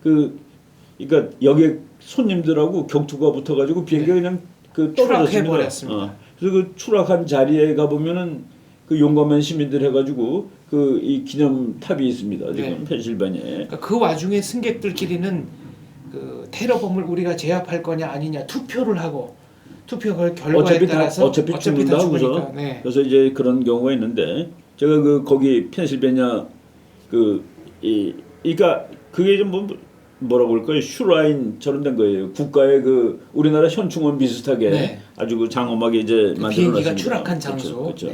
그러니까 여기 손님들하고 격투가 붙어가지고 비행기가 그냥 그 떨어졌습니다. 그래서 그 추락한 자리에 가 보면은 그 용감한 시민들 해가지고 그 이 기념탑이 있습니다. 지금 펜실베니아에. 그러니까 그 와중에 승객들끼리는 그 테러범을 우리가 제압할 거냐 아니냐 투표를 하고 투표 결과에 따라서 어차피 죽는다 하고서 그래서 이제 그런 경우가 있는데 제가 그 거기 펜실베니아 그러니까 그게 좀 뭐라고 그럴까요? 슈라인처럼 된 거예요. 국가의 그 우리나라 현충원 비슷하게 아주 그 장엄하게 이제 만들어놨습니다. 비행기가 추락한 장소. 그렇죠.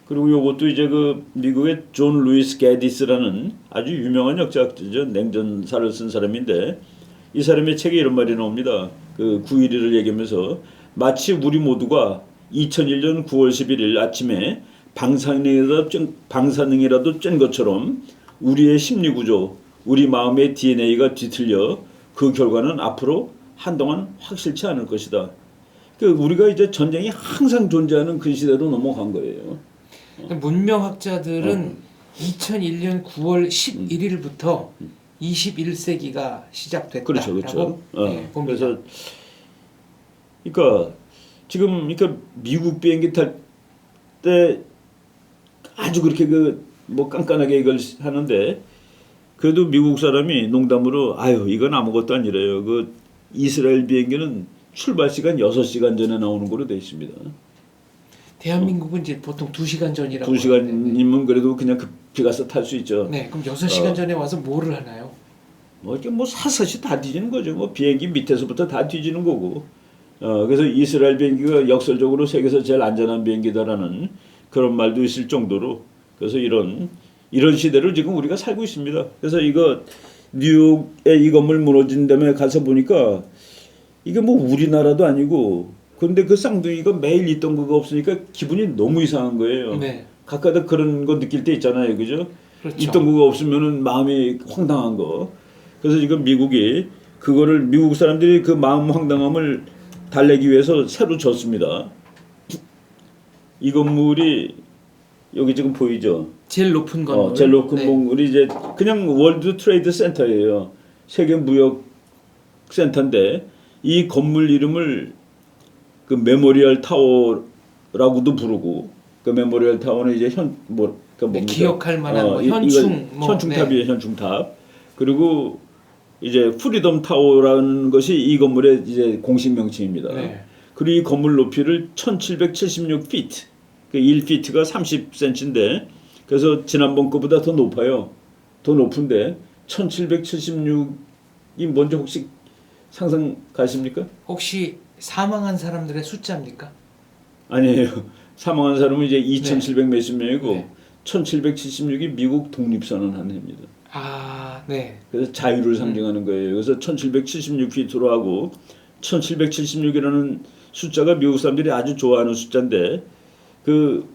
그리고 요것도 이제 그 미국의 존 루이스 게디스라는 아주 유명한 역사학자죠. 냉전사를 쓴 사람인데 이 사람의 책에 이런 말이 나옵니다. 그 9.11을 얘기하면서 마치 우리 모두가 2001년 9월 11일 아침에 방사능이라도 쬐는 것처럼 우리의 심리 구조, 우리 마음의 DNA가 뒤틀려 그 결과는 앞으로 한동안 확실치 않을 것이다. 그러니까 우리가 이제 전쟁이 항상 존재하는 그 시대로 넘어간 거예요. 문명학자들은 2001년 9월 11일부터 21세기가 시작됐다라고 그렇죠. 봅니다. 그래서 그러니까 지금 그러니까 미국 비행기 탈 때 아주 그렇게 뭐 깐깐하게 이걸 하는데 그래도 미국 사람이 농담으로 아유 이건 아무것도 아니래요. 그 이스라엘 비행기는 출발 시간 6시간 전에 나오는 거로 돼 있습니다. 대한민국은 이제 보통 2시간 전이라고 2시간이면 그래도 그냥 급히 가서 탈 수 있죠. 네, 그럼 6시간 전에 와서 뭐를 하나요? 뭐 이렇게 뭐 사사시 다 뒤지는 거죠. 뭐 비행기 밑에서부터 다 뒤지는 거고. 그래서 이스라엘 비행기가 역설적으로 세계에서 제일 안전한 비행기다라는 그런 말도 있을 정도로 그래서 이런 시대를 지금 우리가 살고 있습니다. 그래서 이거 뉴욕에 이 건물 무너진 데에 가서 보니까 이게 뭐 우리나라도 아니고 그런데 그 쌍둥이가 매일 있던 거가 없으니까 기분이 너무 이상한 거예요. 네. 가끔가다 그런 거 느낄 때 있잖아요, 그죠? 그렇죠. 있던 거가 없으면은 마음이 황당한 거. 그래서 지금 미국이 그거를 미국 사람들이 그 마음 황당함을 달래기 위해서 새로 졌습니다. 이 건물이 여기 지금 보이죠? 제일 높은 건물. 제일 높은 건물이 이제 그냥 월드 트레이드 센터예요. 세계 무역 센터인데 이 건물 이름을 그 메모리얼 타워라고도 부르고 그 메모리얼 타워는 이제 기억할 만한 현충탑이에요. 현충탑. 그리고 이제 프리덤 타워라는 것이 이 건물의 이제 공식 명칭입니다. 네. 그리고 이 건물 높이를 1776피트. 그 1피트가 30cm인데 그래서 지난번 거보다 더 높아요. 더 높은데 1776이 뭔지 혹시 상상 가십니까? 혹시 사망한 사람들의 숫자입니까? 아니에요. 사망한 사람은 이제 2,700 몇십 명이고 1776이 미국 독립선언한 해입니다. 아, 네. 그래서 자유를 상징하는 거예요. 그래서 1776피트로 하고 1776이라는 숫자가 미국 사람들이 아주 좋아하는 숫자인데 그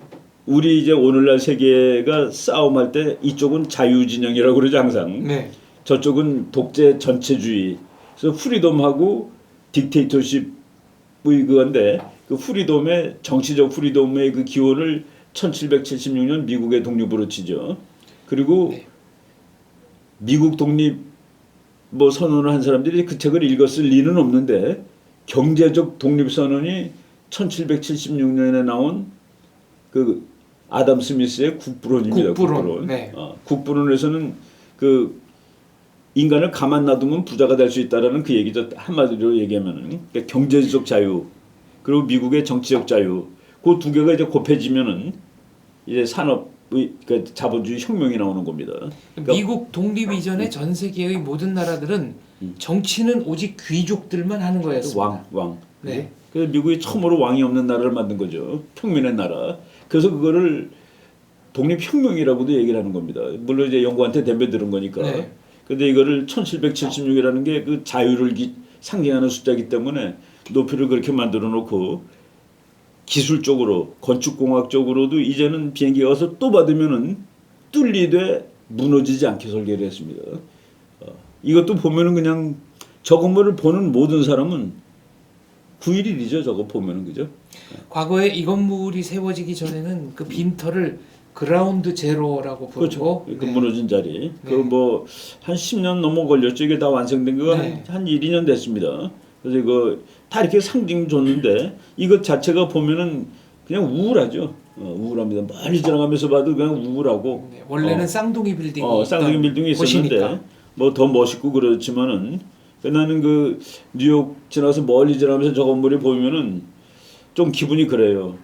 우리 이제 오늘날 세계가 싸움할 때 이쪽은 자유진영이라고 그러죠 항상. 네. 저쪽은 독재 전체주의. 그래서 프리덤하고 딕테이터십의 그건데 그 프리덤의 정치적 프리덤의 그 기원을 1776년 미국의 독립으로 치죠. 그리고 미국 독립 뭐 선언을 한 사람들이 그 책을 읽었을 리는 없는데 경제적 독립선언이 1776년에 나온 그 아담 스미스의 국부론입니다. 국부론. 네. 국부론에서는 그 인간을 가만 놔두면 부자가 될 수 있다라는 그 얘기죠. 한마디로 얘기하면은 그러니까 경제적 자유 그리고 미국의 정치적 자유 그 두 개가 이제 곱해지면은 이제 산업의 그 자본주의 혁명이 나오는 겁니다. 그러니까 미국 독립 이전에 전 세계의 모든 나라들은 정치는 오직 귀족들만 하는 거였습니다. 왕. 네. 그래서 미국이 처음으로 왕이 없는 나라를 만든 거죠. 평민의 나라. 그래서 그거를 독립혁명이라고도 얘기를 하는 겁니다. 물론 이제 영국한테 덤벼들은 거니까. 네. 근데 이거를 1776이라는 게 그 자유를 상징하는 숫자이기 때문에 높이를 그렇게 만들어 놓고 기술적으로 건축공학적으로도 이제는 비행기가 와서 또 받으면은 뚫리되 무너지지 않게 설계를 했습니다. 이것도 보면은 그냥 저 건물을 보는 모든 사람은 9.11이죠. 저거 보면은 그죠? 과거에 이 건물이 세워지기 전에는 그 빈터를 그라운드 제로라고 부르고 그렇죠. 그 무너진 자리. 그 뭐 한 10년 넘어 걸렸죠. 이게 다 완성된 거가 한 1, 2년 됐습니다. 그래서 이거 다 이렇게 상징 줬는데 이것 자체가 보면은 그냥 우울하죠. 우울합니다. 멀리 지나가면서 봐도 그냥 우울하고. 네, 원래는 쌍둥이 빌딩이 쌍둥이 빌딩이 있었는데 곳이니까. 뭐 더 멋있고 그렇지만은 나는 그 뉴욕 지나서 멀리 지나면서 저 건물이 보면은 좀 기분이 그래요.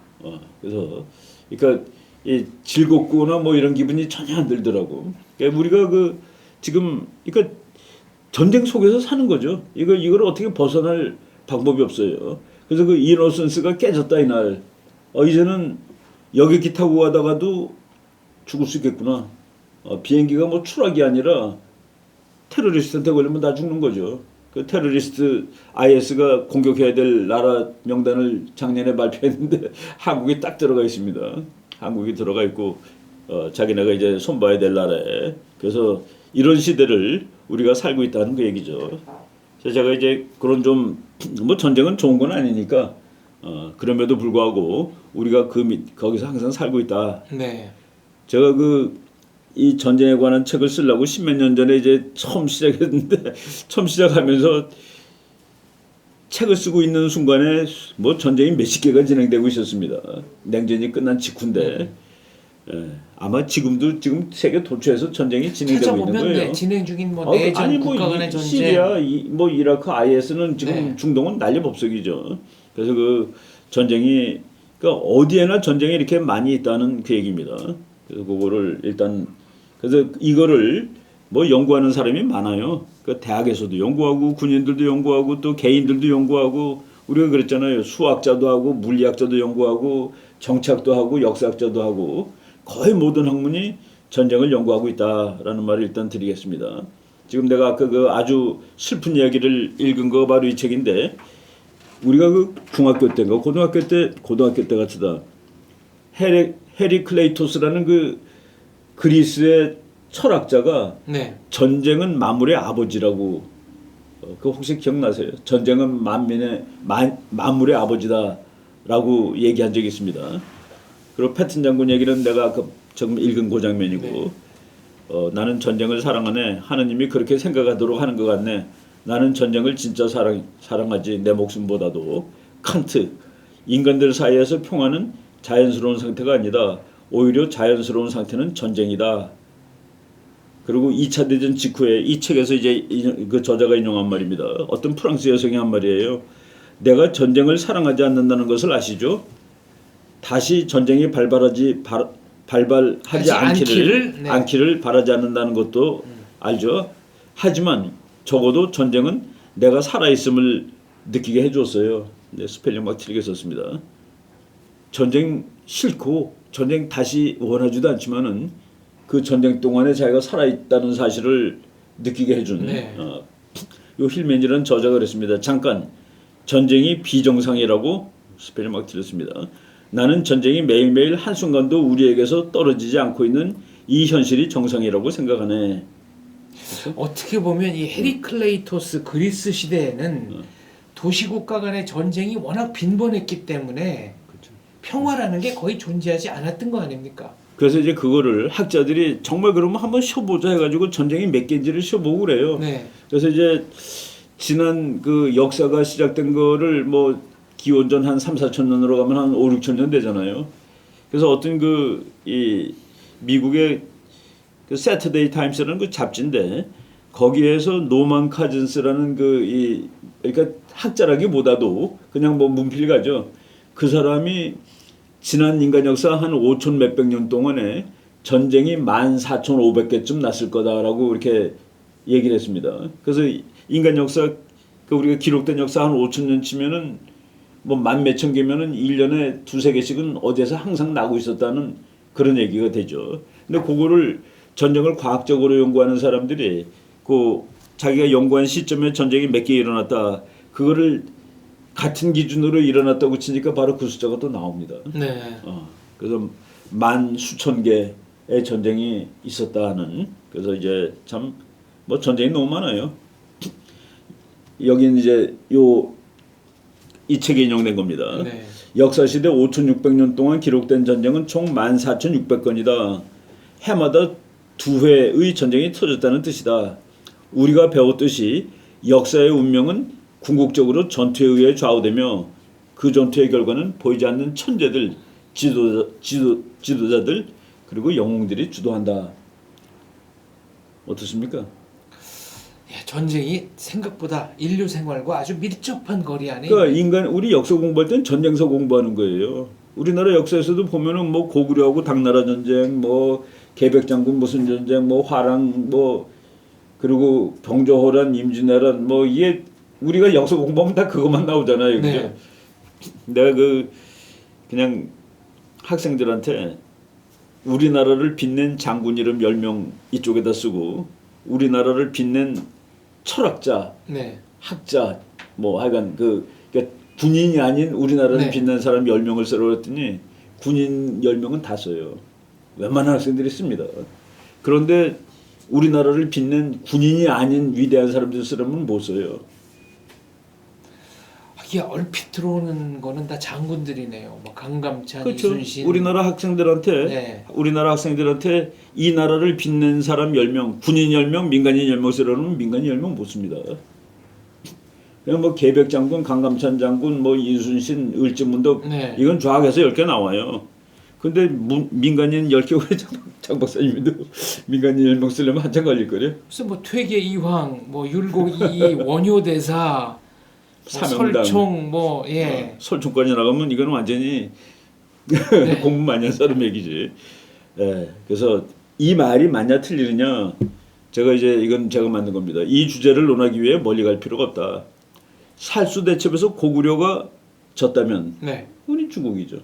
그래서 그러니까 이 즐겁거나 뭐 이런 기분이 전혀 안 들더라고. 그러니까 우리가 그 지금 그러니까 전쟁 속에서 사는 거죠. 이걸 어떻게 벗어날 방법이 없어요. 그래서 그 이노선스가 깨졌다 이날. 이제는 여객기 타고 가다가도 죽을 수 있겠구나. 비행기가 뭐 추락이 아니라 테러리스트한테 걸리면 다 죽는 거죠. 그 테러리스트 IS가 공격해야 될 나라 명단을 작년에 발표했는데 한국이 딱 들어가 있습니다. 한국이 들어가 있고 자기네가 이제 손봐야 될 나라에. 그래서 이런 시대를 우리가 살고 있다는 그 얘기죠. 그래서 제가 이제 그런 좀 뭐 전쟁은 좋은 건 아니니까 그럼에도 불구하고 우리가 거기서 항상 살고 있다. 네. 제가 이 전쟁에 관한 책을 쓰려고 10몇 년 전에 이제 처음 시작했는데 처음 시작하면서 책을 쓰고 있는 순간에 뭐 전쟁이 몇십 개가 진행되고 있었습니다. 냉전이 끝난 직후인데 아마 지금 세계 도처에서 전쟁이 진행되고 있는 거예요. 네, 진행 중인 뭐 내전, 아니 국가 간의 전쟁, 시리아, 뭐 이라크, IS는 지금 네. 중동은 난리법석이죠. 그래서 그 전쟁이 그러니까 어디에나 전쟁이 이렇게 많이 있다는 그 얘기입니다. 그래서 그거를 일단 그래서 이거를 뭐 연구하는 사람이 많아요. 그 대학에서도 연구하고 군인들도 연구하고 또 개인들도 연구하고 우리가 그랬잖아요. 수학자도 하고 물리학자도 연구하고 정치학도 하고 역사학자도 하고 거의 모든 학문이 전쟁을 연구하고 있다라는 말을 일단 드리겠습니다. 지금 내가 아까 그 아주 슬픈 이야기를 읽은 거 바로 이 책인데 우리가 그 중학교 때인가 고등학교 때 같으다. 헤리클레이토스라는 그 그리스의 철학자가 네. 전쟁은 만물의 아버지라고 그 혹시 기억나세요? 전쟁은 만물의 아버지다라고 얘기한 적이 있습니다. 그리고 패튼 장군 얘기는 내가 아까 조금 읽은 그 장면이고 나는 전쟁을 사랑하네. 하느님이 그렇게 생각하도록 하는 것 같네. 나는 전쟁을 진짜 사랑하지 내 목숨보다도. 칸트 인간들 사이에서 평화는 자연스러운 상태가 아니다. 오히려 자연스러운 상태는 전쟁이다. 그리고 2차 대전 직후에 이 책에서 이제 그 저자가 인용한 말입니다. 어떤 프랑스 여성이 한 말이에요. 내가 전쟁을 사랑하지 않는다는 것을 아시죠? 다시 전쟁이 발발하지 않기를 바라지 않는다는 것도 알죠. 하지만 적어도 전쟁은 내가 살아있음을 느끼게 해줬어요. 네, 스펠링 막 틀리게 썼습니다. 전쟁 싫고 전쟁 다시 원하지도 않지만은 그 전쟁 동안에 자기가 살아있다는 사실을 느끼게 해준 요 힐맨이라는 저자가 그랬습니다. 잠깐 전쟁이 비정상이라고 스펠링 막 틀렸습니다. 나는 전쟁이 매일매일 한순간도 우리에게서 떨어지지 않고 있는 이 현실이 정상이라고 생각하네. 그렇죠? 어떻게 보면 이 헤리클레이토스 그리스 시대에는 도시국가 간의 전쟁이 워낙 빈번했기 때문에 그렇죠. 평화라는 게 거의 존재하지 않았던 거 아닙니까? 그래서 이제 그거를 학자들이 정말 그러면 한번 쉬어보자 해가지고 전쟁이 몇 개인지를 쉬어보고 그래요. 네. 그래서 이제 지난 그 역사가 시작된 거를 뭐 기원전 한 3, 4천 년으로 가면 한 5, 6천 년 되잖아요. 그래서 어떤 이 미국의 그 세터데이 타임스라는 그 잡지인데 거기에서 노만 카즌스라는 그러니까 학자라기보다도 그냥 뭐 문필가죠. 그 사람이 지난 인간 역사 한 5천 몇백 년 동안에 전쟁이 14,500개쯤 났을 거다라고 이렇게 얘기를 했습니다. 그래서 인간 역사 그 우리가 기록된 역사 한 5천 년 치면은 뭐 만 몇천 개면은 1년에 두세 개씩은 어디에서 항상 나고 있었다는 그런 얘기가 되죠. 근데 그거를 전쟁을 과학적으로 연구하는 사람들이 그 자기가 연구한 시점에 전쟁이 몇 개 일어났다. 그거를 같은 기준으로 일어났다고 치니까 바로 그 숫자가 또 나옵니다. 네. 그래서 만 수천 개의 전쟁이 있었다는. 그래서 이제 참 뭐 전쟁이 너무 많아요. 여기는 이제 이 책에 인용된 겁니다. 네. 역사시대 5,600년 동안 기록된 전쟁은 총 14,600건이다. 해마다 2회의 전쟁이 터졌다는 뜻이다. 우리가 배웠듯이 역사의 운명은 궁극적으로 전투에 의해 좌우되며 그 전투의 결과는 보이지 않는 천재들, 지도자들 그리고 영웅들이 주도한다. 어떻습니까? 예, 전쟁이 생각보다 인류 생활과 아주 밀접한 거리 안에 그러니까 우리 역사 공부할 땐 전쟁서 공부하는 거예요. 우리나라 역사에서도 보면은 뭐 고구려하고 당나라 전쟁, 뭐 계백장군 무슨 전쟁, 뭐 화랑 뭐 그리고 병조호란, 임진왜란 뭐 이게 우리가 역사 공부하면 다 그것만 나오잖아요. 그죠? 네. 내가 그냥 학생들한테 우리나라를 빛낸 장군 이름 10명 이쪽에다 쓰고 우리나라를 빛낸 철학자, 네. 학자 뭐 하여간 그러니까 군인이 아닌 우리나라를 네. 빛낸 사람 10명을 쓰라고 했더니 군인 10명은 다 써요. 웬만한 학생들이 씁니다. 그런데 우리나라를 빛낸 군인이 아닌 위대한 사람들 쓰려면 못 써요. 이게 얼핏 들어오는 거는 다 장군들이네요. 뭐 강감찬, 그렇죠. 이순신. 우리나라 학생들한테 이 나라를 빛낸 사람 10명, 군인 10명, 민간인 10명 쓰라면 민간인 10명 못 씁니다. 그냥 뭐 계백장군, 강감찬 장군, 뭐 이순신, 을지문덕 네. 이건 좌학에서 10개 나와요. 근데 민간인 10개 왜 장 박사님도 민간인 10명 쓰려면 한참 걸릴 거래요. 무슨 뭐 퇴계 이황, 뭐 율곡 이 원효대사, 뭐 사명당. 설총 뭐 예. 설총까지 나가면 이건 완전히 네. 공부 많이 한 사람 얘기지. 예, 그래서 이 말이 맞냐 틀리느냐 이건 제가 만든 겁니다. 이 주제를 논하기 위해 멀리 갈 필요가 없다. 살수대첩에서 고구려가 졌다면 네. 우리 중국이죠.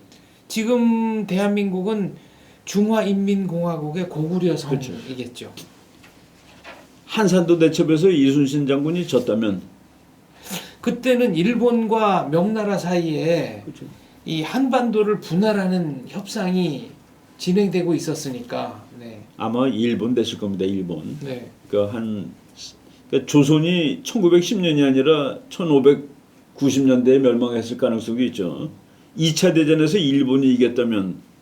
지금 대한민국은 중화인민공화국의 고구려 그렇죠. 성이겠죠. 한산도 대첩에서 이순신 장군이 졌다면 그때는 일본과 명나라 사이에 그렇죠. 이 한반도를 분할하는 협상이 진행되고 있었으니까. 네. 아마 일본 됐을 겁니다. 일본. 네. 그러니까 조선이 1910년이 아니라 1590년대에 멸망했을 가능성이 있죠. 2차 대전에서 일본이 이겼다면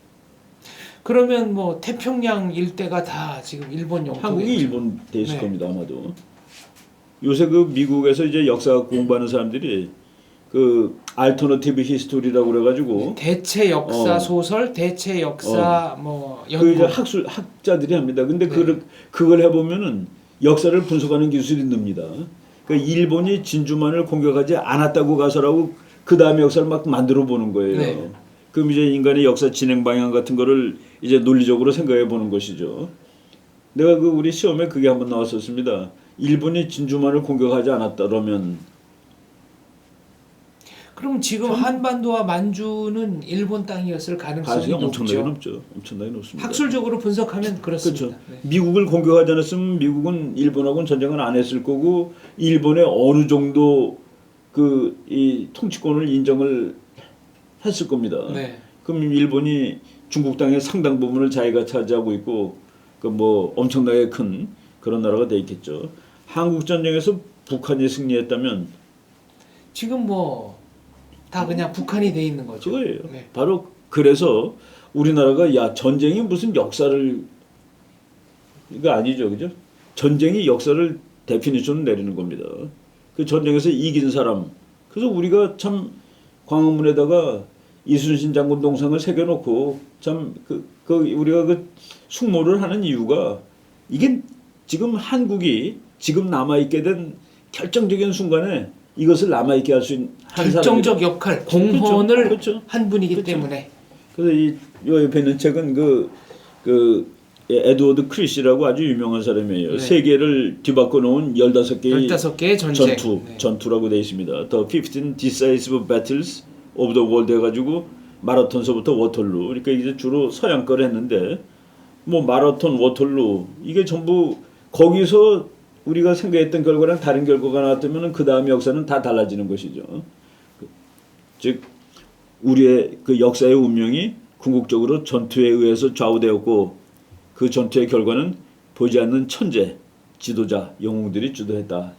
그러면 뭐 태평양 일대가 다 지금 일본 영토겠죠. 한국이 일본 돼 있을 네. 겁니다. 아마도. 요새 미국에서 이제 역사 공부하는 사람들이 알터너티브 히스토리라고 그래가지고 대체 역사 소설, 대체 역사 뭐 연구. 이제 학자들이 합니다. 근데 네. 그걸 해보면은 역사를 분석하는 기술이 늡니다. 그러니까 일본이 진주만을 공격하지 않았다고 가설하고 그 다음에 역사를 막 만들어 보는 거예요. 네. 그럼 이제 인간의 역사 진행 방향 같은 거를 이제 논리적으로 생각해 보는 것이죠. 내가 우리 시험에 그게 한번 나왔었습니다. 일본이 진주만을 공격하지 않았다면 그럼 지금 한반도와 만주는 일본 땅이었을 가능성이 엄청나게 높죠. 높죠. 엄청나게 높습니다. 학술적으로 분석하면 그렇습니다. 그렇죠. 네. 미국을 공격하지 않았으면 미국은 일본하고는 전쟁을 안 했을 거고 일본의 어느 정도 이 통치권을 인정을 했을 겁니다. 네. 그럼 일본이 중국 땅의 상당 부분을 자기가 차지하고 있고 뭐 엄청나게 큰 그런 나라가 돼 있겠죠. 한국 전쟁에서 북한이 승리했다면 지금 뭐 다 그냥 북한이 돼 있는 거죠. 그거예요. 네. 바로 그래서 우리나라가 야 전쟁이 무슨 역사를 이거 아니죠, 그죠? 전쟁이 역사를 데피니션을 내리는 겁니다. 그 전쟁에서 이긴 사람. 그래서 우리가 참 광화문에다가 이순신 장군 동상을 새겨놓고 참 우리가 그 숙모를 하는 이유가 이게 지금 한국이 지금 남아있게 된 결정적인 순간에 이것을 남아있게 할 수 있는 한 결정적 사람이다. 역할, 공헌을 그렇죠. 한 분이기 그렇죠. 때문에. 그래서 요 옆에 있는 책은 에드워드 크리시라고 아주 유명한 사람이에요. 네. 세계를 뒤바꿔 놓은 15개의 15개의 전쟁. 전투라고 되어 있습니다. The 15 Decisive Battles of the World 해가지고 마라톤서부터 워털루. 그러니까 이제 주로 서양 거를 했는데 뭐 마라톤, 워털루 이게 전부 거기서 우리가 생각했던 결과랑 다른 결과가 나왔다면 그 다음 역사는 다 달라지는 것이죠. 즉 우리의 그 역사의 운명이 궁극적으로 전투에 의해서 좌우되었고 그 전투의 결과는 보이지 않는 천재, 지도자, 영웅들이 주도했다.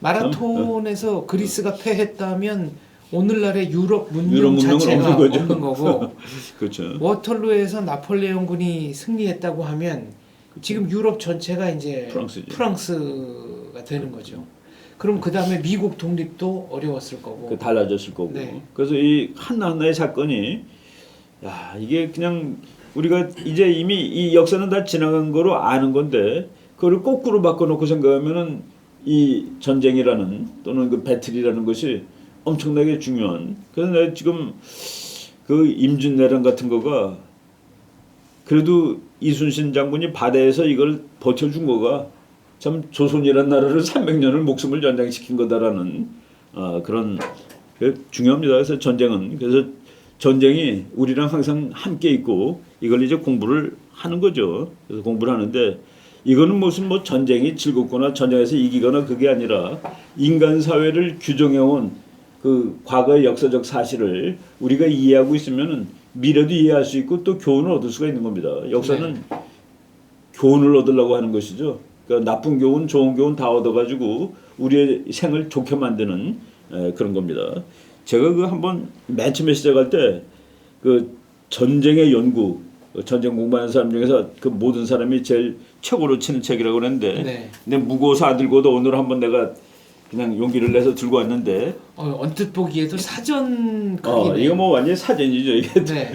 마라톤에서 그리스가 패했다면 오늘날의 유럽 문명 유럽 문명은 자체가 없는 거죠. 없는 거고 그렇죠. 워털루에서 나폴레옹군이 승리했다고 하면 지금 유럽 전체가 이제 프랑스죠. 프랑스가 되는 거죠. 그럼 그 다음에 미국 독립도 어려웠을 거고. 달라졌을 거고. 네. 그래서 이 하나하나의 사건이 야 이게 그냥 우리가 이제 이미 이 역사는 다 지나간 거로 아는 건데 그거를 거꾸로 바꿔놓고 생각하면은 이 전쟁이라는 또는 그 배틀이라는 것이 엄청나게 중요한. 그래서 내가 지금 그 임진왜란 같은 거가 그래도 이순신 장군이 바다에서 이걸 버텨준 거가 참 조선이라는 나라를 300년을 목숨을 연장시킨 거다라는 그런 중요합니다. 그래서 전쟁은 그래서 전쟁이 우리랑 항상 함께 있고 이걸 이제 공부를 하는 거죠. 그래서 공부를 하는데 이거는 무슨 뭐 전쟁이 즐겁거나 전쟁에서 이기거나 그게 아니라 인간 사회를 규정해온 그 과거의 역사적 사실을 우리가 이해하고 있으면은 미래도 이해할 수 있고 또 교훈을 얻을 수가 있는 겁니다. 역사는 교훈을 얻으려고 하는 것이죠. 그러니까 나쁜 교훈, 좋은 교훈 다 얻어가지고 우리의 생을 좋게 만드는 그런 겁니다. 제가 그 한번 맨 처음에 시작할 때 그 전쟁의 연구, 전쟁 공부하는 사람 중에서 그 모든 사람이 제일 최고로 치는 책이라고 그랬는데, 근데 무거워서 안 들고도 오늘 한번 내가 그냥 용기를 내서 들고 왔는데, 언뜻 보기에도 사전 크기네요. 이거 뭐 완전 사전이죠 이게. 네.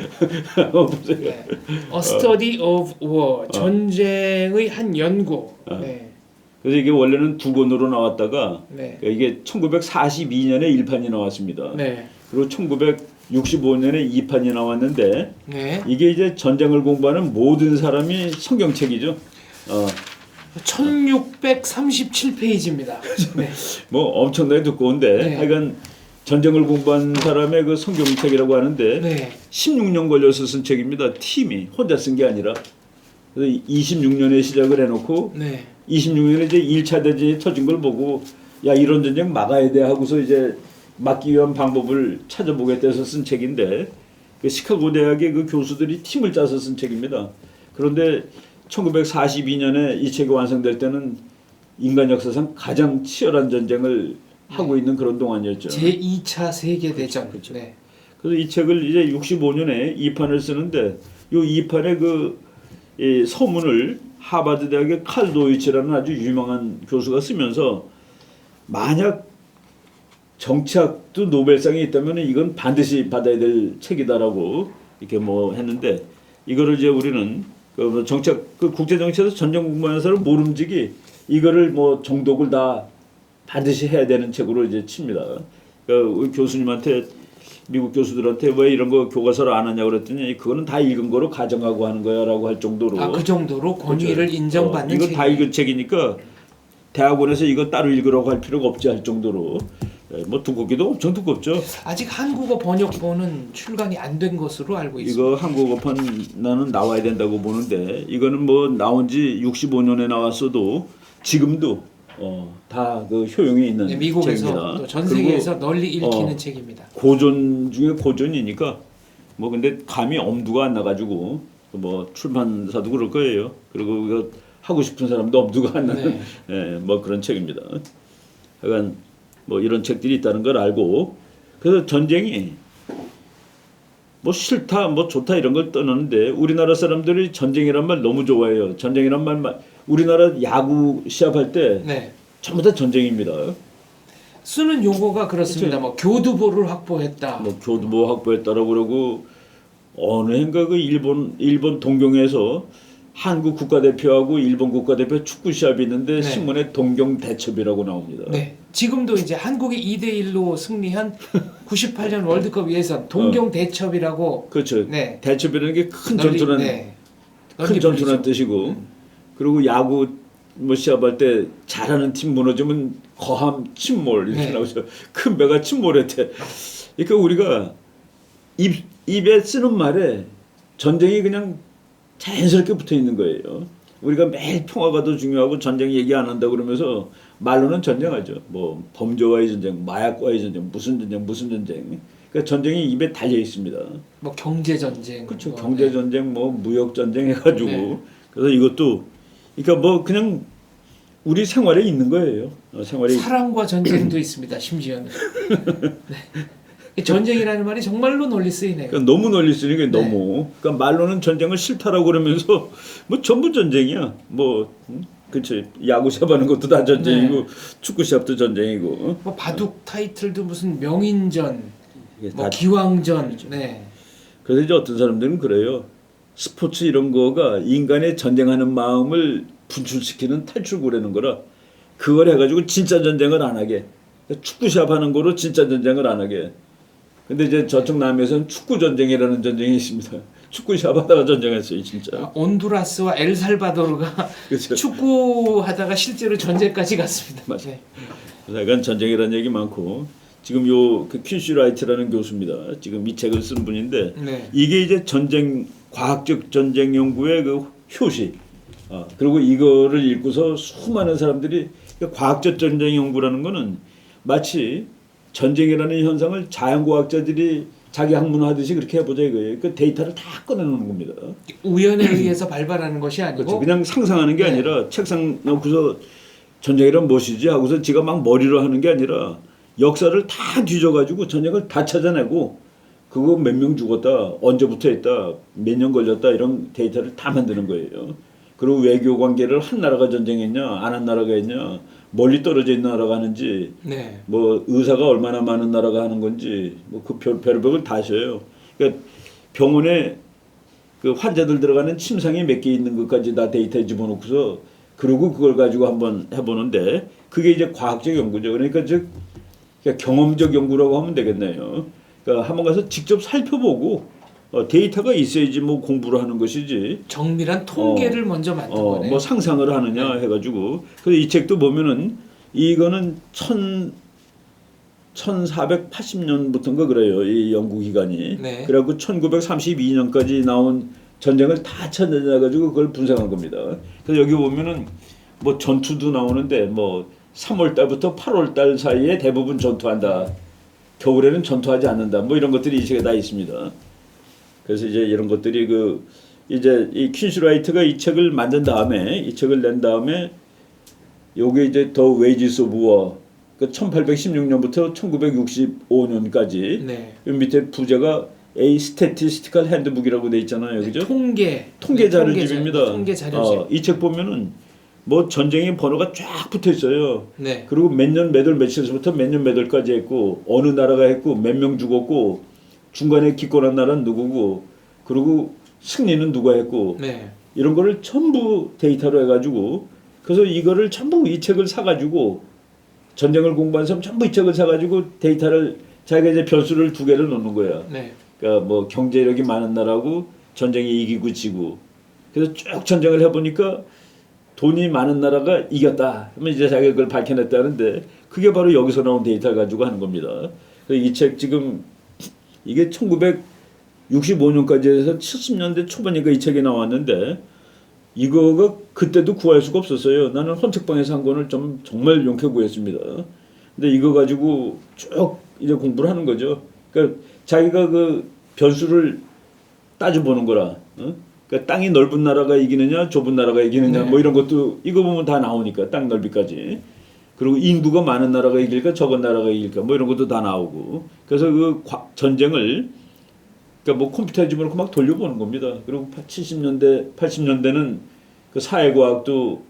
보세요. 네. A Study of War, 전쟁의 한 연구. 네. 그래서 이게 원래는 2권으로 나왔다가 네. 이게 1942년에 1판이 나왔습니다. 네. 그리고 1965년에 2판이 나왔는데 네. 이게 이제 전쟁을 공부하는 모든 사람이 성경책이죠. 1637페이지입니다. 네. 뭐 엄청나게 두꺼운데 네. 하여간 전쟁을 공부한 사람의 그 성경책이라고 하는데 네. 16년 걸려서 쓴 책입니다. 팀이 혼자 쓴 게 아니라. 그래서 26년에 시작을 해놓고 네. 26년에 이제 1차 대전이 터진 걸 보고 야 이런 전쟁 막아야 돼 하고서 이제 막기 위한 방법을 찾아보겠다 해서 쓴 책인데 그 시카고 대학의 그 교수들이 팀을 짜서 쓴 책입니다. 그런데 1942년에 이 책이 완성될 때는 인간 역사상 가장 치열한 전쟁을 하고 있는 그런 동안이었죠. 제2차 세계대전. 그렇죠. 네. 그래서 이 책을 이제 65년에 2판을 쓰는데 이 2판의 이 서문을 하버드 대학의 칼 도이치라는 아주 유명한 교수가 쓰면서 만약 정치학도 노벨상이 있다면 이건 반드시 받아야 될 책이다라고 이렇게 뭐 했는데 이거를 이제 우리는 그 정치학 그 국제 정치에서 전쟁 공부하는 사람 모름지기 이거를 뭐 정독을 다 반드시 해야 되는 책으로 이제 칩니다. 그러니까 우리 교수님한테 미국 교수들한테 왜 이런 거 교과서를 안 하냐고 그랬더니 그거는 다 읽은 거로 가정하고 하는 거야라고 할 정도로 그 정도로 권위를 그렇죠. 인정받는 이거 책이에요. 다 읽은 책이니까 대학원에서 이거 따로 읽으라고 할 필요가 없지 할 정도로 뭐 두껍기도 엄청 두껍죠. 아직 한국어 번역본은 출간이 안 된 것으로 알고 있습니다. 이거 한국어판 나는 나와야 된다고 보는데 이거는 뭐 나온 지 65년에 나왔어도 지금도 다 그 효용이 있는 미국에서 책입니다. 또 전 세계에서 널리 읽히는 책입니다. 고전 중에 고전이니까 뭐 근데 감이 엄두가 안 나가지고 뭐 출판사도 그럴 거예요. 그리고 이거 하고 싶은 사람도 엄두가 안 나는 뭐 그런 책입니다. 하여간 뭐 이런 책들이 있다는 걸 알고 그래서 전쟁이 뭐 싫다, 뭐 좋다 이런 걸 떠나는데 우리나라 사람들이 전쟁이란 말 너무 좋아해요. 전쟁이란 말 우리나라 야구 시합할 때 네. 전부 다 전쟁입니다. 쓰는 용어가 그렇습니다. 뭐 교두보를 확보했다. 뭐 교두보 확보했다라고 그러고 어느 해인가 그 일본 동경에서 한국 국가대표하고 일본 국가대표 축구 시합이 있는데 네. 신문에 동경 대첩이라고 나옵니다. 네. 지금도 이제 한국이 2대1로 승리한 98년 월드컵 예선 동경 대첩이라고 그렇죠. 네. 대첩이라는 게 큰 전투란 네. 큰 전투란 뜻이고 그리고 야구 뭐 시합할 때 잘하는 팀 무너지면 거함 침몰 이렇게 네. 나오죠. 큰 배가 침몰했대. 그러니까 우리가 입에 쓰는 말에 전쟁이 그냥 자연스럽게 붙어 있는 거예요. 우리가 매일 평화가 더 중요하고 전쟁 얘기 안 한다 그러면서 말로는 전쟁하죠. 뭐 범죄와의 전쟁, 마약과의 전쟁, 무슨 전쟁. 그러니까 전쟁이 입에 달려 있습니다. 뭐 경제 전쟁. 그렇죠. 뭐, 경제 네. 전쟁, 뭐 무역 전쟁 해가지고 네. 그래서 이것도 그러니까 뭐 그냥 우리 생활에 있는 거예요. 생활에 사랑과 전쟁도 있습니다. 심지어는. 네. 전쟁이라는 말이 정말로 널리 쓰이네요. 그러니까 너무 널리 쓰니까 네. 너무. 그러니까 말로는 전쟁을 싫다라고 그러면서 뭐 전부 전쟁이야. 뭐 그렇지. 야구 시합하는 것도 다 전쟁이고 네. 축구 시합도 전쟁이고. 뭐 바둑 타이틀도 무슨 명인전, 이게 뭐 다 기왕전. 네. 그래서 이제 어떤 사람들은 그래요. 스포츠 이런 거가 인간의 전쟁하는 마음을 분출시키는 탈출구라는 거라 그걸 해가지고 진짜 전쟁을 안 하게 축구 시합하는 거로 진짜 전쟁을 안 하게. 근데 이제 저쪽 남에서는 축구 전쟁이라는 전쟁이 있습니다. 축구 시합하다가 전쟁했어요, 진짜. 온두라스와 엘살바도르가 그렇죠. 축구하다가 실제로 전쟁까지 갔습니다. 맞아요. 네. 그래서 약간 전쟁이라는 얘기 많고 지금 그 퀸시 라이트라는 교수입니다. 지금 이 책을 쓴 분인데 네. 이게 이제 과학적 전쟁 연구의 그 효시. 그리고 이거를 읽고서 수많은 사람들이 과학적 전쟁 연구라는 거는 마치 전쟁이라는 현상을 자연과학자들이 자기 학문하듯이 그렇게 해보자 이거예요. 그 데이터를 다 꺼내놓는 겁니다. 우연에 의해서 발발하는 것이 아니고 그렇죠. 그냥 상상하는 게 네. 아니라 책상 놓고서 전쟁이란 무엇이지 하고서 지가 막 머리로 하는 게 아니라 역사를 다 뒤져가지고 전쟁을 다 찾아내고 그거 몇 명 죽었다, 언제부터 했다, 몇 년 걸렸다 이런 데이터를 다 만드는 거예요. 그리고 외교 관계를 한 나라가 전쟁했냐, 안 한 나라가 했냐, 멀리 떨어져 있는 나라가 하는지, 네. 뭐 의사가 얼마나 많은 나라가 하는 건지, 뭐 그 별별 다 하셔요. 그러니까 병원에 그 환자들 들어가는 침상이 몇 개 있는 것까지 다 데이터에 집어넣고서 그리고 그걸 가지고 한번 해보는데 그게 이제 과학적 연구죠. 그러니까 경험적 연구라고 하면 되겠네요. 그러니까 한번 가서 직접 살펴보고 데이터가 있어야지 뭐 공부를 하는 것이지. 정밀한 통계를 먼저 만든 거네요. 뭐 상상을 하느냐 해가지고. 그래서 이 책도 보면은 이거는 1480년부터인가 그래요. 이 연구 기간이. 네. 그래갖고 1932년까지 나온 전쟁을 다 찾아내가지고 그걸 분석한 겁니다. 그래서 여기 보면은 뭐 전투도 나오는데 뭐 3월 달부터 8월 달 사이에 대부분 전투한다. 겨울에는 전투하지 않는다. 뭐 이런 것들이 이 책에 다 있습니다. 그래서 이제 이런 것들이 이제 이 퀸슈라이트가 이 책을 만든 다음에 이 책을 낸 다음에 요게 이제 더 웨이지스 오브 워 그 1816년부터 1965년까지 네. 요 밑에 부제가 A Statistical Handbook이라고 돼 있잖아요. 그죠? 통계 자료집입니다. 통계 자료집. 이 책 보면은 뭐 전쟁의 번호가 쫙 붙어 있어요. 네. 그리고 몇 년 몇 월 며칠서부터 몇 년 몇 월까지 했고 어느 나라가 했고 몇 명 죽었고 중간에 기권한 나라는 누구고 그리고 승리는 누가 했고 네. 이런 거를 전부 데이터로 해가지고 그래서 이거를 전부 이 책을 사가지고 전쟁을 공부한 사람 전부 이 책을 사가지고 데이터를 자기가 이제 변수를 2개를 놓는 거야. 네. 그러니까 뭐 경제력이 많은 나라고 전쟁에 이기고 지고 그래서 쭉 전쟁을 해보니까 돈이 많은 나라가 이겼다. 그러면 이제 자기가 그걸 밝혀냈다는데 그게 바로 여기서 나온 데이터 가지고 하는 겁니다. 그래서 이 책 지금 이게 1965년까지 해서 70년대 초반이니까 이 책이 나왔는데 이거가 그때도 구할 수가 없었어요. 나는 헌책방에서 한 권을 좀 정말 용케 구했습니다. 근데 이거 가지고 쭉 이제 공부를 하는 거죠. 그러니까 자기가 그 변수를 따져보는 거라. 그러니까 땅이 넓은 나라가 이기느냐 좁은 나라가 이기느냐 네. 뭐 이런 것도 이거 보면 다 나오니까 땅 넓이까지. 그리고 인구가 많은 나라가 이길까 적은 나라가 이길까 뭐 이런 것도 다 나오고. 그래서 그 전쟁을 그러니까 뭐 컴퓨터에 집어넣고 막 돌려보는 겁니다. 그리고 70년대, 80년대는 그 사회과학도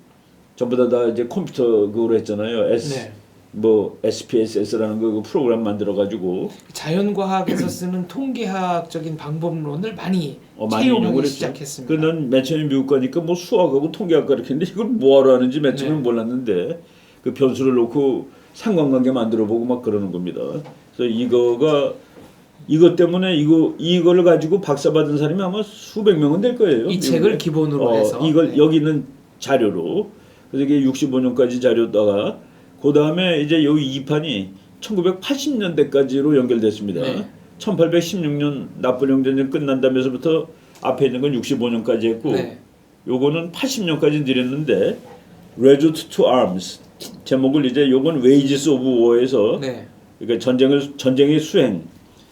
전부 다 이제 컴퓨터 그거로 했잖아요. 네. 뭐 SPSS라는 그 프로그램 만들어 가지고 자연과학에서 쓰는 통계학적인 방법론을 많이 많이 채용하기 인용을 했죠. 시작했습니다. 그난 맨 처음에 미국 가니까 뭐 수학하고 통계학 가르쳤는데 이걸 뭐하러 하는지 맨 처음에 네. 몰랐는데 그 변수를 놓고 상관관계 만들어 보고 막 그러는 겁니다. 그래서 이것 때문에 이거를 가지고 박사 받은 사람이 아마 수백 명은 될 거예요. 이 책을 기본으로 해서 이걸 네. 여기 있는 자료로 그래서 이게 65년까지 자료다가 그 다음에 이제 여기 2판이 1980년대까지로 연결됐습니다. 네. 1816년 나폴레옹 전쟁 끝난 다음에서부터 앞에 있는 건 65년까지 했고 네. 요거는 80년까지 드렸는데 Resolute to Arms 제목을 이제 요건 Wages of War에서 네. 그러니까 전쟁의 수행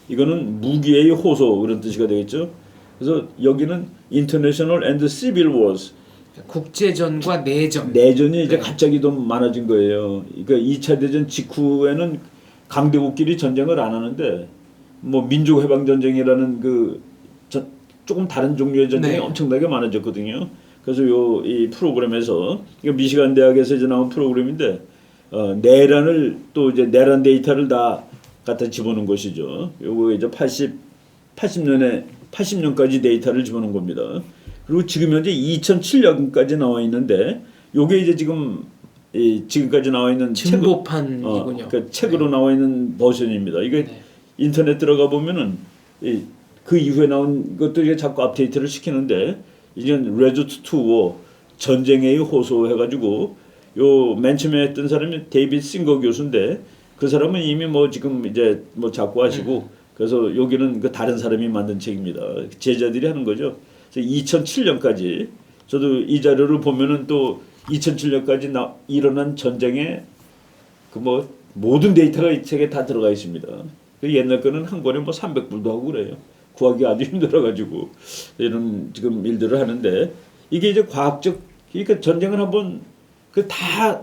이거는 무기의 호소 그런 뜻이가 되겠죠. 그래서 여기는 International and Civil Wars 국제전과 내전. 내전이 이제 네. 갑자기 더 많아진 거예요. 그러니까 2차 대전 직후에는 강대국끼리 전쟁을 안 하는데 뭐 민족해방 전쟁이라는 조금 다른 종류의 전쟁이 네. 엄청나게 많아졌거든요. 그래서 이 프로그램에서 이거 미시간 대학에서 이제 나온 프로그램인데 내란을 또 이제 내란 데이터를 다 갖다 집어넣은 것이죠. 요거 이제 80년까지 데이터를 집어넣은 겁니다. 그리고 지금 현재 2007년까지 나와 있는데 요게 이제 지금까지 나와 있는 증보판이군요. 그 책으로 네. 나와 있는 버전입니다. 이게 네. 인터넷 들어가 보면은 그 이후에 나온 것들이 자꾸 업데이트를 시키는데 이제는 Resolute to War 전쟁의 호소 해가지고 요 맨 처음에 했던 사람이 데이비드 싱거 교수인데 그 사람은 이미 뭐 지금 이제 뭐 작고하시고 그래서 여기는 그 다른 사람이 만든 책입니다. 제자들이 하는 거죠. 2007년까지 저도 이 자료를 보면은 또 2007년까지 일어난 전쟁의 그 뭐 모든 데이터가 이 책에 다 들어가 있습니다. 그 옛날 거는 한 권에 뭐 300불도 하고 그래요. 구하기 아주 힘들어가지고 이런 지금 일들을 하는데 이게 이제 과학적 그러니까 전쟁을 한번 그 다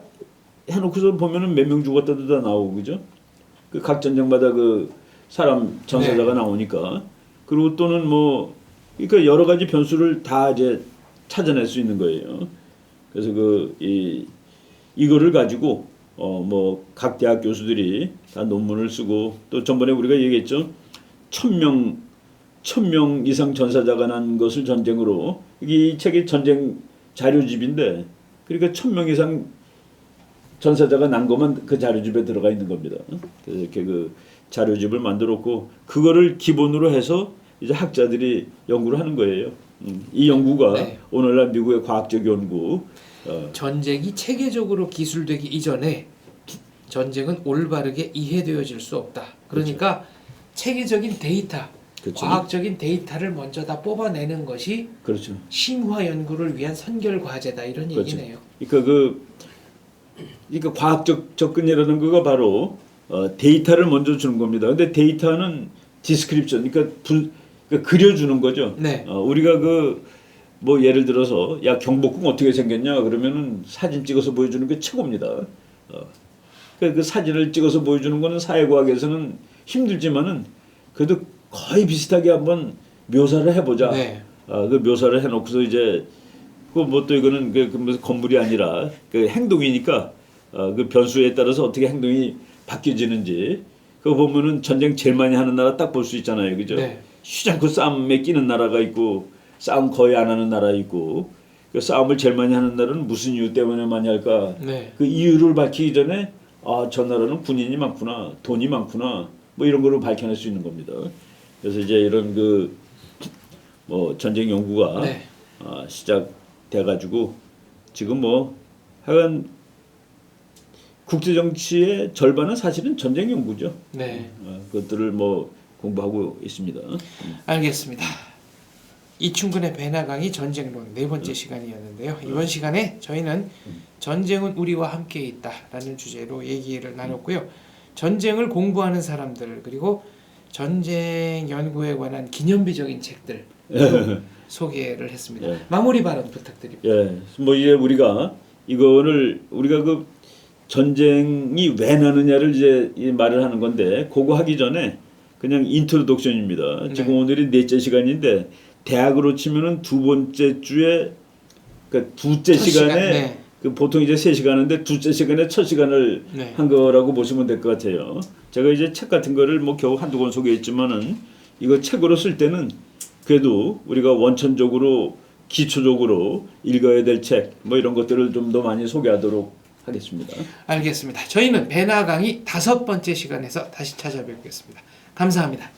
해놓고서 보면은 몇 명 죽었다도 다 나오고 그죠? 그 각 전쟁마다 그 사람 전사자가 네. 나오니까 그리고 또는 뭐 그러니까 여러 가지 변수를 다 이제 찾아낼 수 있는 거예요. 그래서 이거를 가지고 뭐 각 대학 교수들이 다 논문을 쓰고 또 전번에 우리가 얘기했죠. 1000명 이상 전사자가 난 것을 전쟁으로 이 책이 전쟁 자료집인데 그러니까 1000명 이상 전사자가 난 것만 그 자료집에 들어가 있는 겁니다. 그래서 이렇게 그 자료집을 만들었고 그거를 기본으로 해서 이제 학자들이 연구를 하는 거예요. 이 연구가 네. 오늘날 미국의 과학적 연구 전쟁이 체계적으로 기술되기 이전에 전쟁은 올바르게 이해되어질 수 없다. 그러니까 체계적인 데이터, 그렇죠. 과학적인 데이터를 먼저 다 뽑아내는 것이 그렇죠. 심화 연구를 위한 선결 과제다 이런 그렇죠. 얘기네요. 그러니까 과학적 접근이라는 거가 바로 데이터를 먼저 주는 겁니다. 근데 데이터는 디스크립션, 그러니까 그려주는 거죠. 네. 우리가 뭐 예를 들어서 야 경복궁 어떻게 생겼냐 그러면은 사진 찍어서 보여주는 게 최고입니다. 그 사진을 찍어서 보여주는 거는 사회과학에서는 힘들지만은 그래도 거의 비슷하게 한번 묘사를 해보자. 네. 그 묘사를 해놓고서 이제 그 뭐 또 이거는 무슨 건물이 아니라 그 행동이니까 그 변수에 따라서 어떻게 행동이 바뀌어지는지 그거 보면은 전쟁 제일 많이 하는 나라 딱 볼 수 있잖아요, 그죠? 네. 쉬지 않고 싸움에 끼는 나라가 있고 싸움 거의 안 하는 나라 있고 그 싸움을 제일 많이 하는 나라는 무슨 이유 때문에 많이 할까? 네. 그 이유를 밝히기 전에 저 나라는 군인이 많구나, 돈이 많구나, 뭐 이런 거를 밝혀낼 수 있는 겁니다. 그래서 이제 이런 뭐 전쟁 연구가 네. 시작돼가지고 지금 뭐 하여간 국제 정치의 절반은 사실은 전쟁 연구죠. 네. 그것들을 뭐 공부하고 있습니다. 알겠습니다. 이충근의 배나 강의 전쟁론 네 번째 시간이었는데요. 이번 시간에 저희는 전쟁은 우리와 함께 있다라는 주제로 얘기를 나눴고요. 전쟁을 공부하는 사람들 그리고 전쟁 연구에 관한 기념비적인 책들 소개를 했습니다. 예. 마무리 발언 부탁드립니다. 예, 뭐 이제 우리가 그 전쟁이 왜 나느냐를 이제 이 말을 하는 건데 그거 하기 전에 그냥 인트로덕션입니다. 지금 네. 오늘이 넷째 시간인데 대학으로 치면은 두 번째 주에 그러니까 두째 첫 시간에 시간, 네. 그 보통 이제 3시간 하는데 두째 시간에 첫 시간을 네. 한 거라고 보시면 될 것 같아요. 제가 이제 책 같은 거를 뭐 겨우 한두 권 소개했지만은 이거 책으로 쓸 때는 그래도 우리가 원천적으로 기초적으로 읽어야 될 책 뭐 이런 것들을 좀 더 많이 소개하도록 하겠습니다. 알겠습니다. 저희는 배나 강의 5번째 시간에서 다시 찾아뵙겠습니다. 감사합니다.